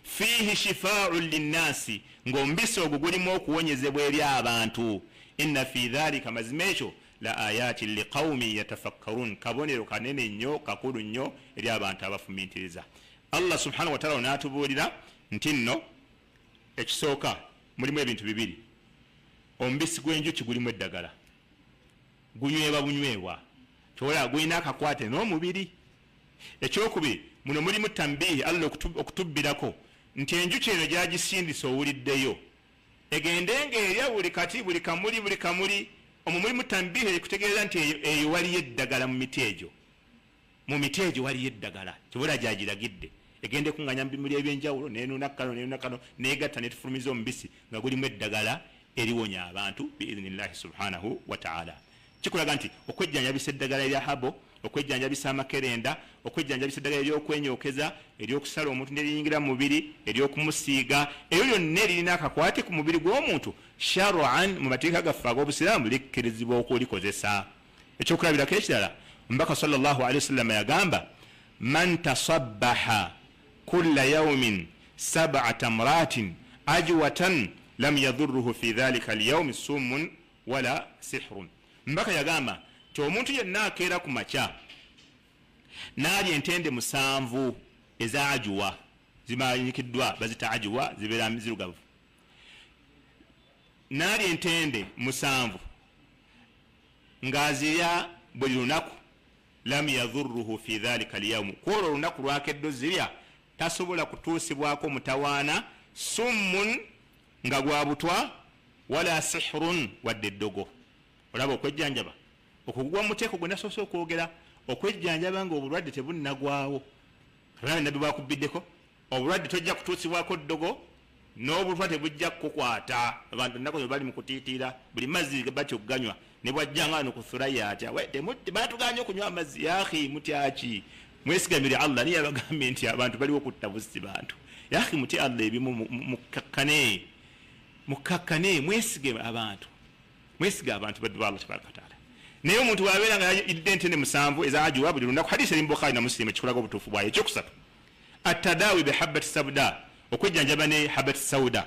fihi shifaa'un linnasi ng'omubisi ogwo gulimu okuwonyezebwa eri abantu inna fi dhalika mazima ekyo la ayatin liqaumin yatafakkarun kabonero kanene nnyo kakulu nnyo eri abantu abafumiitiriza allah subhanahu wa ta'ala n'atubuulira nti nno ekisooka mulimu ebintu bibiri omubisi gw'enjuki gulimu eddagala gunywebwa bunyweebwa kyola gulina akakwate n'omubiri ekyokubiri muno mulimu tambihi allah okutubbirako nti enjuki eno gyagisindisa owuliddeyo egendenga erya buli kati buli kamuli omwo mulimu tambihi ekutegeeza nti eyo waliyo eddagala mu miti egyo waliyo eddagala kibula gyagiragidde egende kuŋŋanya mu bimuli ebyenjawulo nenuunakano neegatta netufulumiza omubisi nga gulimu eddagala eriwonya abantu biidhinillahi subhanahu wa ta'ala kikulaga nti okwejjanjabisa eddagala erya habo okwejjanjabisa amakerenda okwejjanjabisa eddagala eryokwenyokeza eryokusala omuntu neriyingira mu mubiri eryokumusiiga eyo lyonna eririna akakwate ku mubiri gw'omuntu sharuan mu mateeka gaffe ag'obusiraamu likkirizibwa okulikozesa. ekyokulabirako ekirala omubaka sallallahu alaihi wasallam yagamba man tasabbaha kulla yawmin 7 tamratin ajwatan lam yadhurruhu fi dhalika alyawm summun wala sihrun. mbaka yagamba ti omuntu yenna akeera ku makya n'alya entende 7 eza ajuwa zimanyikiddwa bazita ajuwa zibeera zirugavu n'alya entende 7 ng'azirya buli lunaku lam yadhurruhu fi dhalika alyawm kwolwo olunaku lwakeddo zirya tasobola kutuusibwako mutawaana summun nga gwa butwa wala sihrun wadde eddogo. olaba okwejjanjaba okugwa mu muteeko gwe nasoose okwogera okwejjanjaba nga obulwadde tebunnagwawo nabbi bwakubiddeko obulwadde tojja kutuusibwako ddogo n'obutwa tebujja kukukwata. abantu ennaku zo bali mu kutiitiira buli mazzi batyo okuganywa ne bwajjanga no kuthuraya atya batuganye okunywa amazzi yahi mutyaki mwesigamire Allah niye abagambye nti abantu baliwo kutta busi bantu yahi muti Allah ebimu mukakkane mwesige abantu baddu Allah tabaraka taala. naye omuntu wabeera nga yidde entende 7 eza ajuwa buli lunaku hadisi eri mu Bukhari na Muslim ekikulaga obutuufu bwayo. ekyokusatu atadawi bihabati sauda okwejjanjaba ne habati sauda.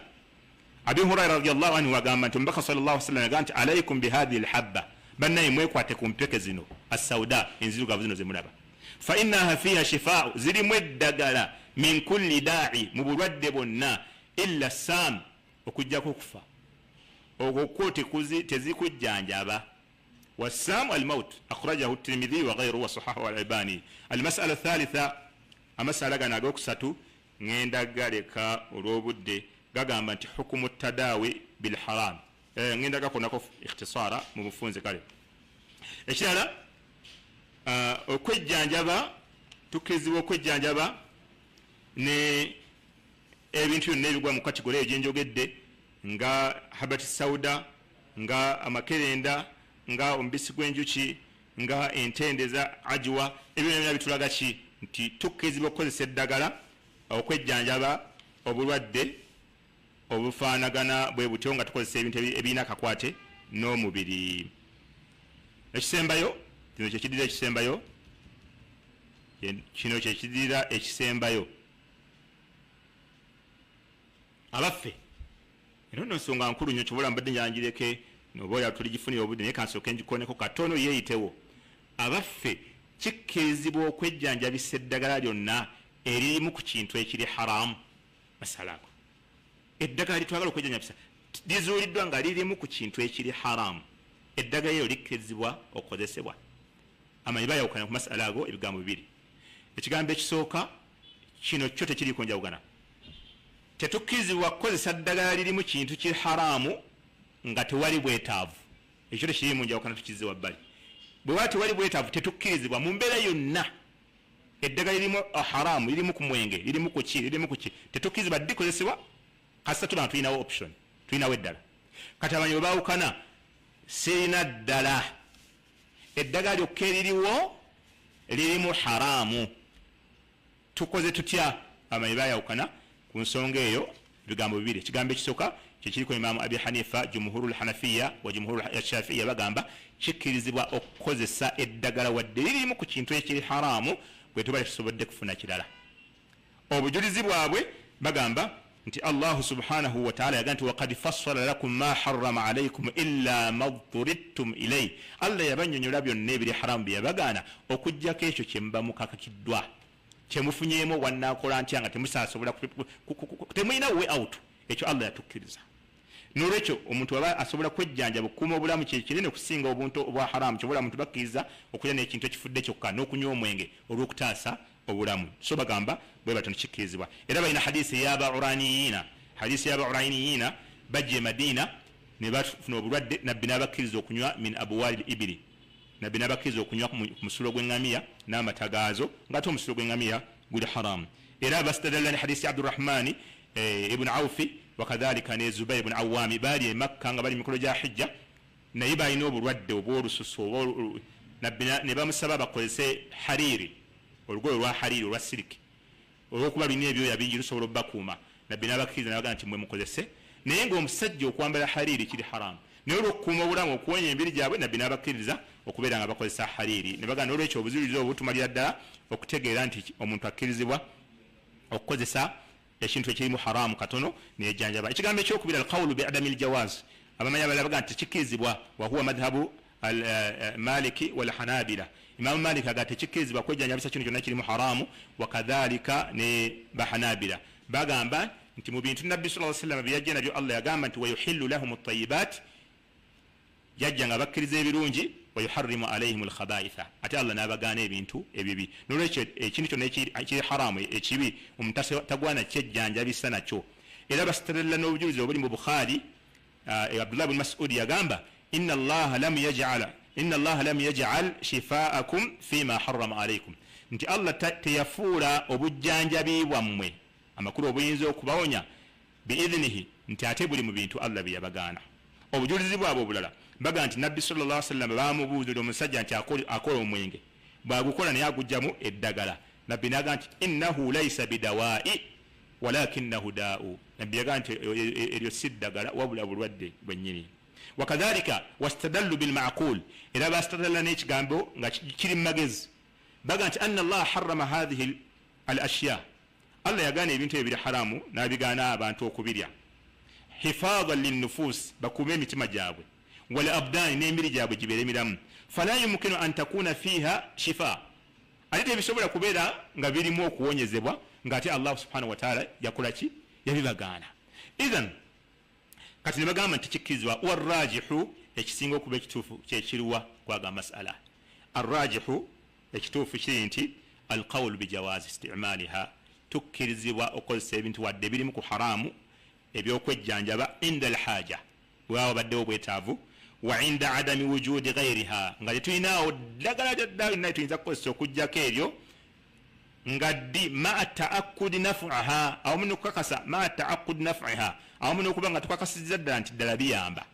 abi hurayra radiyallahu anhu agamba nti omubaka sallallahu alaihi wasallam agamba nti alaikum bihadhihi alhabba bannaye mwekwate ku mpeke zino assauda enzirugavu zino zemulaba fa innaha fiha shifaa zirimu eddagala min kulli da'i mu bulwadde bwonna illa sam okujjako okufa okwo tezikujjanjaba والسام الموت أخرجه الترمذي وغيره وصححه الألباني. المسألة الثالثة أمسألة غانا غوكساتو ngenda galeka olwobudde gagamba nti hukumu tadawi bil haram ngenda gakonako ikhtisara mu bufunze kale. ekirala okwejjanjaba tukirizibwa okwejjanjaba ne ebintu byonna ebigwa mu kategori eyo gyenjogedde nga habati sauda nga amakerenda nga omubisi gw'enjuki nga entende za ajuwa ebyo byonna bitulaga ki nti tukirizibwa okukozesa eddagala okwejjanjaba obulwadde obufaanagana bwe butyo nga tukozesa ebintu ebirina akakwate n'omubiri. ekisembayo kino kyekiddira ekisembayo kino kyekiddira ekisembayo abaffe eno nno nsonga nkulu nnyo kibula mbadde njanjireke noba oya tuligifunira obudde naye kansooke ngikoneko katono yeeyitewo. abaffe kikkirizibwa okwejjanjabisa eddagala lyonna eririmu ku kintu ekiri haramu. masalago eddagala litwagala okwejjanjabisa lizuuliddwa nga lirimu ku kintu ekiri haramu eddagala eryo likkirizibwa okukozesebwa. amanyi bayawukana ku masala ago ebigambo bibiri. ekigambo ekisooka kino kyo tekiriiko njawugana. tetukkirizibwa kukozesa ddagala lirimu kintu kiri haramu nga tewali bwetaavu. ekyo tekirimu njawukana tukizze wabbali. bwe waba tewali bwetaavu tetukkirizibwa mu mbeera yonna eddagala lirimu haramu lirimu ku mwenge lirimu ku ki tetukkirizibwa dikozesebwa kasita tulaba tulinawo option tulinawo eddala. kati amanyi webaawukana sirina ddala eddagala lyokka eririwo lirimu haramu tukoze tutya? amanyi bayawukana ku nsonga eyo ebigambo bibiri. ekigambo ekisooka kyekiriko imaamu abi hanifa jumhurul hanafiya wa jumhurul shafiya bagamba kikkirizibwa okukozesa eddagala wadde lirimu ku kintu ekiri haramu bwe tuba tusobodde kufuna kirala. obujulizi bwabwe bagamba nti allahu subhanahu wa ta'ala yagamba nti waqad fassala lakum ma harrama alaykum illa ma dhurittum ilay. allah yabanyonyola byonna ebiri haramu bye yabagaana okujjako ekyo kye muba mukakakiddwa kyemufunyeemu wannakola ntya nga temusasobola temulina way out. ekyo allah yatukkiriza. n'olwekyo omuntu aba asobola kwejjanjaba okukuuma obulamu kyekinene okusinga obuntu obwa haramu kyobula muntu bakkiriza okulya n'ekintu ekifudde kyokka n'okunywa omwenge olw'okutaasa obulamu. so bagamba bwe batyo nekikkirizibwa. era balina hadisi ey'abauraniyiina. hadisi y'abauraniyiina bajja e Madina ne bafuna obulwadde nabbi n'abakkiriza okunywa min abwali ibiri. nabbi n'abakkiriza okunywa ku musulo gw'eŋŋamiya n'amata gaazo ng'ate omusulo gw'eŋŋamiya guli haramu. era bastadalla ne hadisi abdurrahmani ibn awfi wakadhalika ne zubair ibn awami baali e makka nga bali mikolo gya hijja naye balina obulwadde obw'olususu ne bamusaba bakozese hariri olugoye lwa hariri olwa siliki olwokuba lina ebyoya bingi lusobola obbakuuma nabbi n'abakkiriza nabaga nti mwe mukozese naye ng'omusajja okwambala hariri kiri haramu naye olwokukuuma obulamu okuwonya embiri gyabwe nabbi n'abakkiriza okubeera nga bakozesa hariri ne bagamba olwekyo obuzibuzi obwo butumalira ddala okutegeera nti omuntu akkirizibwa okukozesa ekintu ekirimu haramu katono neyejjanjaba ekigambo ekyokubira alqawulu biadami ljawaz abamanyi abalala baga nti tekikkirizibwa wahuwa madhabu maliki walhanabila imamu maliki aga tekikkirizibwa kwejjanjabisa kintu kyonna kirimu haramu wakadhalika ne bahanabila bagamba nti mu bintu nabbi sa sallam byeyajja nabyo allah yagamba nti wayuhillu lahum atayibat yajja nga bakkiriza ebirungi wayuharrimu alaihim alkhabaitha ate allah n'abagaana ebintu ebibi nolwekyo ekintu kyonna ekiri haramu ekibi omuntu tagwana kyejjanjabisa nakyo era basitaralla n'obujulizi obuli mu bukhari abdullah bn masud yagamba inna allaha lam yaj'al shifaakum fima harrama alaikum nti allah teyafuula obujjanjabi bwammwe amakulu obuyinza okubawonya biidhinihi nti ate buli mu bintu allah bye yabagaana obujulizi bwabwe obulala baga nti nabbi sallallahu alaihi wasallam bamubuulira omusajja nti akola omwenge bwagukola naye agujjamu eddagala nabbi naga nti innahu laysa bidawaa'i walakinahu daa'u nabbi yaga nti eryo si ddagala wabula bulwadde bwennyini wakadhalika wastadallu bilma'qul era bastadalla n'ekigambo nga kiri mumagezi baga nti anna allah harrama hadhihi al ashya allah yagaana ebintu ebiri haramu n'abigaana abantu okubirya hifadhan linnufus bakuume emitima gyabwe wal abdani n'emibiri gyabwe gibeere miramu fala yumkinu an takuna fiha shifa ate tebisobola kubeera nga birimu okuwonyezebwa ng'ate allah subhanahu wataala yakola ki yabibagaana idhan kati ne bagamba nti kikkirizibwa warrajihu ekisinga okuba ekituufu kyekiruwa kwaga masala arrajihu ekituufu kiri nti alqawlu bijawazi istimaliha tukkirizibwa okukozesa ebintu wadde birimu ku haramu ebyokwejjanjaba inda alhaja bwaba baddewo bwetaavu wa inda adami wujudi ghairiha nga tetulinawo ddagala lyaddaali naye tuyinza kukozesa okujjako eryo nga ddi maa taakudi nafuha awamu nokukakasa maa taakudi nafuha awamu nokuba nga tukakasizza ddala nti ddala biyamba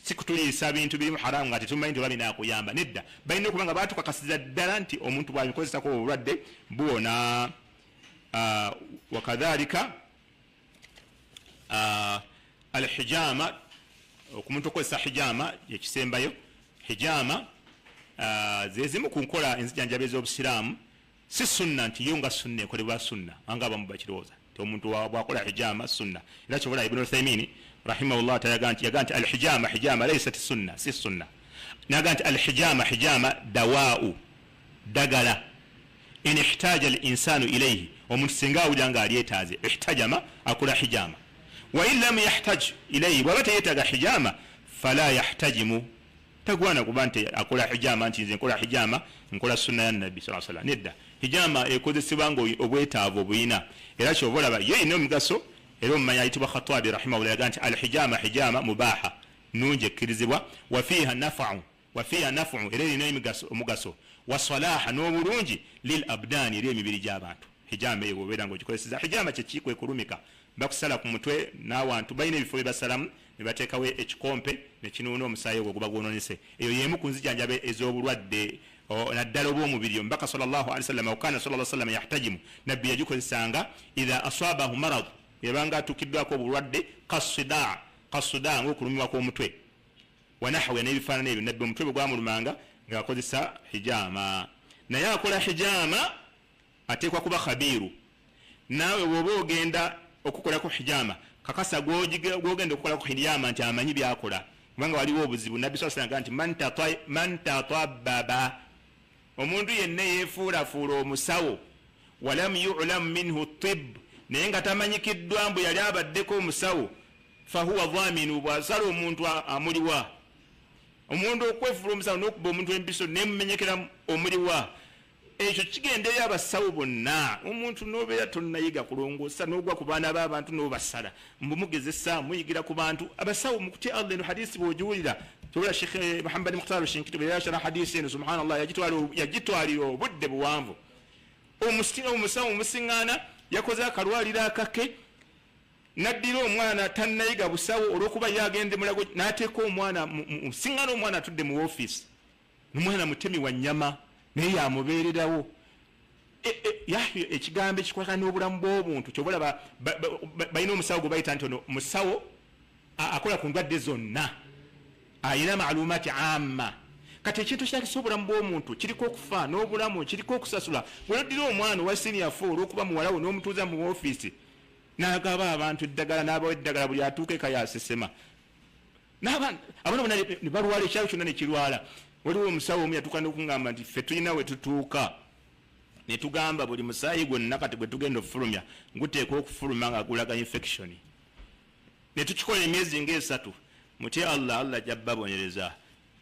si kutuliisa bintu birimu haramu nga tetumanyi nti oba binakuyamba nedda balina okuba nga batukakasiza ddala nti omuntu bwabikozesako obulwadde buwona wakadhalika alhijama okumuntu okozesa hijama yekisembayo hijama zezimu ku nkola enzijjanjaba ez'obusiraamu si sunna nti yo nga sunna ekolebwa sunna anga abamu bakirowooza ti omuntu bwakola hijama sunna era kyobola ibn uthaymin rahimahullah yaga nti alhijama laysat sunna si sunna naga nti alhijama dawaa'u dagala in ihtaja alinsanu ilayhi omuntu singa awulira nga alyetaaze ihtajama akola hijama wa in lam yahtaj ilayhi bwaba teyetaaga hijama fala yahtajimu tagwana kuba nti akola hijama nti nze nkola hijama nkola sunna ya nabbi sallallahu alaihi wasallam nedda hijama ekozesebwa nga obwetaavu obuyina era kyoba olaba yo ina omugaso era omumanya ayitibwa khatabi rahimahullah yaga nti alhijama mubaha nungi ekkirizibwa wafiha nafu era erina omugaso wasalaha n'obulungi lil abdani eri emibiri gy'abantu hijama eyo obeera nga ogikozeseza hijama kyekikwe kulumika bakusala ku mutwe n'awantu balina ebifo bye basalamu ne bateekawo ekikompe ne kinuuna omusaayi ogwo guba gwononese eyo yemu ku nzijanjabe ez'obulwadde naddala obw'omubiri omubaka sallallahu alaihi wasallam okana sallallahu alaihi wasallam yahtajimu nabbi yagikozesanga idha aswabahu marad yabanga atukiddwako obulwadde kasuda ng'okulumibwa kw'omutwe wanahwe n'ebifaanana ebyo nabbi omutwe bwe gwamulumanga ng'akozesa hijama naye akola hijama ateekwa kuba khabiru naawe bw'oba ogenda okukolako hijama kakasa gwogenda okukolako hijama nti amanyi byakola kubanga waliwo obuzibu nabbi sallallahu alaihi wasallam nti man tatabbaba omuntu yenna yeefuulafuula omusawo walam yu'lam minhu tibb naye nga tamanyikiddwa mbu yali abaddeko omusawo fahuwa dhaminu bw'asala omuntu amuliwa omuntu okwefuula omusawo n'okuba omuntu empiso nemumenyekera omuliwa ekyo kigenda eri abasawo bonna omuntu n'obeera tonnayiga kulongoosa n'ogwa ku baana b'abantu n'obasala mbumugezesa muyigira ku bantu abasawo mu kutya allah eno hadisi bw'ogiwulira tobola shekh muhammad mukhtar shinkiti bwe yashara hadisi eno subhanallah yagitwalira obudde buwanvu omusawo omusiŋŋaana yakoze akalwaliro akake naddira omwana tannayiga busawo olw'okuba yagende mulago n'ateeka omwana siŋŋaana omwana atudde mu ofiisi n'omwana mutemi wa nnyama naye yamubeererawo ekigambo ekikwata n'obulamu bw'obuntu kyobalaba balina omusawo gwe bayita nti ono musawo akola ku ndwadde zonna ayina maalumaati amma kati ekintu kyakisa obulamu bw'omuntu kiriko okufa n'obulamu kiriko okusasula bweoddira omwana owa senior 4 olw'okuba muwalawo n'omutuuza mu woofiisi n'agaba abantu eddagala n'abawa eddagala buli atuuka eka yasesema abaana bona ne balwala ekyalo kyonna ne kirwala waliwo omusawo omu yatuuka n'okungamba nti ffe tulina we tutuuka ne tugamba buli musaayi gwonna kati gwe tugenda okufulumya nguteeka okufuluma nga gulaga infection ne tukikola emyezi ng'esatu mutye allah jabbabonyereza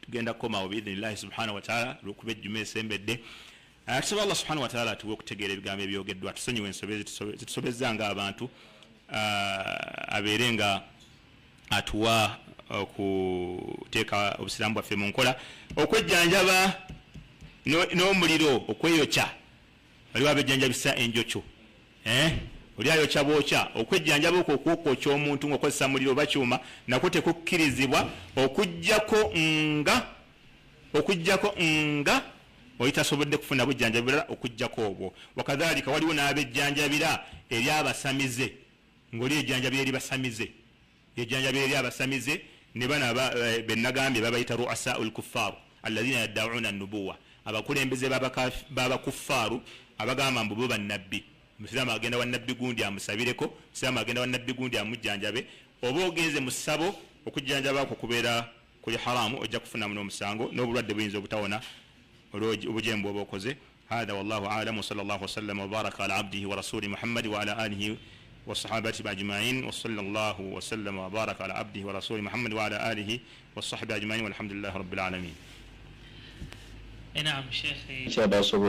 tugenda kukomawo biidhinillahi subhanahu wataala olwokuba ejjuma esembedde tusaba allah subhanahu wataala atuwe okutegeera ebigambo ebyogeddwa tusonyiwe ensobe zitusobezza nga abantu abeere nga atuwa okuteeka obusiraamu bwaffe mu nkola okwejjanjaba n'omuliro okweyokya waliwo abejjanjabisa enjokyo oli ayokya bookya okwejjanjaba okwo okwokokya omuntu ng'okozesa muliro oba kyuma nakwo tekukkirizibwa okuggyako nga oyitasobodde kufuna bujjanjabi bulala okuggyako obwo wakadhalika waliwo n'abejjanjabira eri abasamize ng'oli ejjanjabira eri basamize ejjanjabira eri abasamize ne bana bennagambye babayita ru'asaul kuffaaru alladhina yadda'una an-nubuwa abakulembeze b'abakuffaaru abagamba mbu bo bannabbi musiraamu agenda wa nabbi gundi amusabireko musiraamu agenda wa nabbi gundi amujjanjabe oba ogenze mu ssabo okujjanjaba ako kubeera kuli haramu ojja kufunamu n'omusango n'obulwadde buyinza obutawona obujembu oba okoze هذا والله أعلم وصلى الله وسلم وبارك على عبده ورسوله محمد وعلى آله وصحابته أجمعين وصلى الله وسلم وبارك على عبده ورسوله محمد وعلى آله والصحبه أجمعين والحمد لله رب العالمين. نعم شيخي